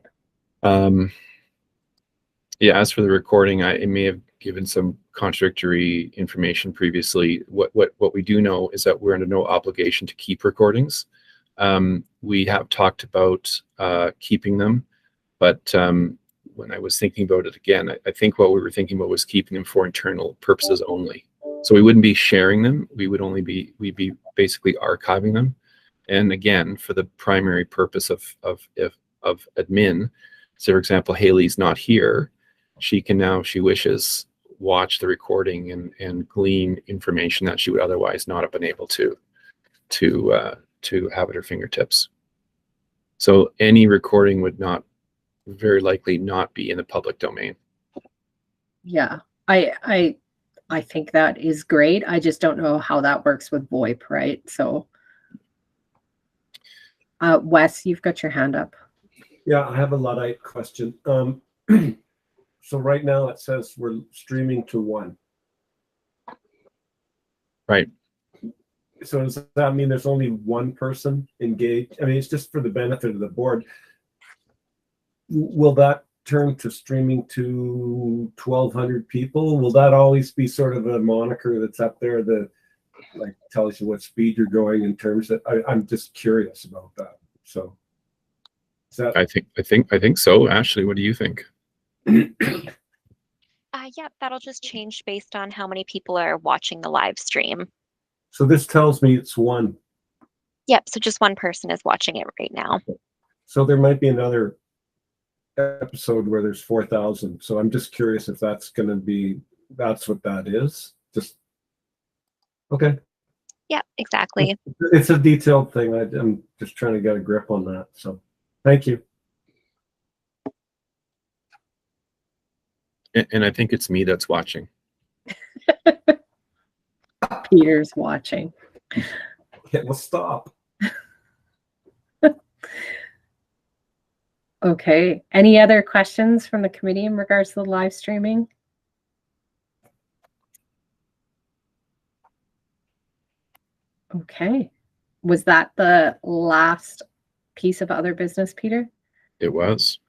Yeah, as for the recording, it may have given some contradictory information previously. What we do know is that we're under no obligation to keep recordings. We have talked about keeping them, but when I was thinking about it again, I think what we were thinking about was keeping them for internal purposes only. So we wouldn't be sharing them. We'd be basically archiving them. And again, for the primary purpose of admin, so for example, Haley's not here. She can now, if she wishes, watch the recording and glean information that she would otherwise not have been able to have at her fingertips. So any recording would very likely not be in the public domain. Yeah, I think that is great. I just don't know how that works with VoIP, right? So, Wes, you've got your hand up. Yeah, I have a Luddite question. So right now it says we're streaming to 1. Right. So does that mean there's only 1 person engaged? I mean, it's just for the benefit of the board. Will that turn to streaming to 1,200 people? Will that always be sort of a moniker that's up there that like tells you what speed you're going in terms of? I'm just curious about that. So is that? I think so. Ashley, what do you think? Yeah, that'll just change based on how many people are watching the live stream. So this tells me it's 1. Yep, so just 1 person is watching it right now. So there might be another episode where there's 4,000. So I'm just curious if that's going to be, that's what that is. Just, okay. Yeah, exactly. It's a detailed thing. I'm just trying to get a grip on that. So thank you. And I think it's me that's watching. Peter's watching. Yeah, well, stop. Okay. Any other questions from the committee in regards to the live streaming? Okay. Was that the last piece of other business, Peter? It was.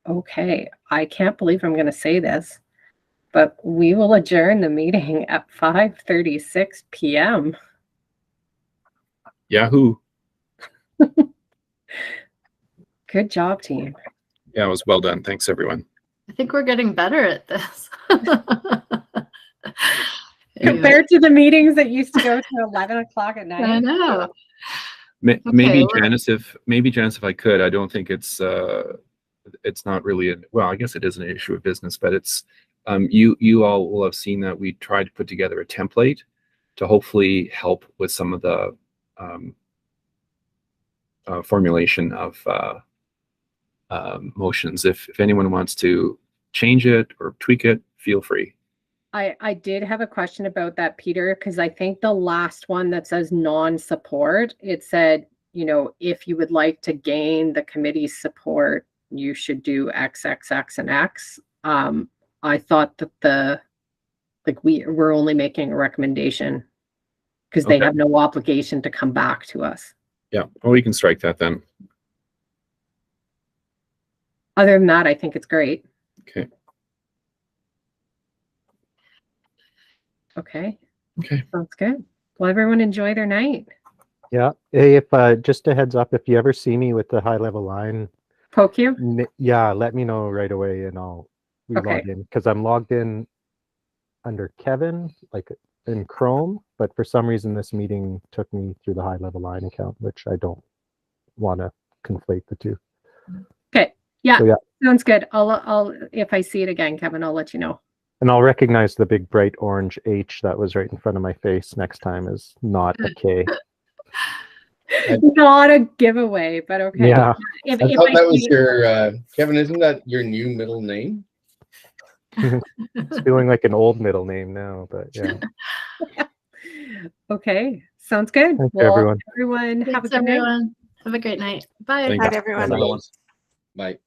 Okay. I can't believe I'm going to say this, but we will adjourn the meeting at 5:36 p.m. Yahoo. Good job, team. Yeah, it was well done. Thanks, everyone. I think we're getting better at this. Compared to the meetings that used to go to 11 o'clock at night. I know. Maybe Janice, if I could, I don't think it's not really well, I guess it is an issue of business, but it's you all will have seen that we tried to put together a template to hopefully help with some of the formulation of motions. If anyone wants to change it or tweak it, feel free. I did have a question about that, Peter, because I think the last one that says non-support, it said, you know, if you would like to gain the committee's support, you should do X, X, X, and X. I thought that we're only making a recommendation because they have no obligation to come back to us. Yeah, well, we can strike that then. Other than that, I think it's great. Okay. Okay. Okay. Sounds good. Well, everyone enjoy their night. Yeah. Hey, if just a heads up, if you ever see me with the high level line, poke you. Yeah, let me know right away, and I'll log in because I'm logged in under Kevin, like in Chrome, but for some reason this meeting took me through the high level line account, which I don't want to conflate the two. Okay. Yeah. So, yeah. Sounds good. I'll if I see it again, Kevin, I'll let you know. And I'll recognize the big bright orange H that was right in front of my face next time is not a K. Not a giveaway, but okay. Yeah. I thought that was your, Kevin, isn't that your new middle name? It's feeling like an old middle name now, but yeah. Okay. Sounds good. Thanks, well, everyone. Everyone, have a Thanks, good night. everyone. Have a great night. Bye. Thanks. Bye, everyone. Bye.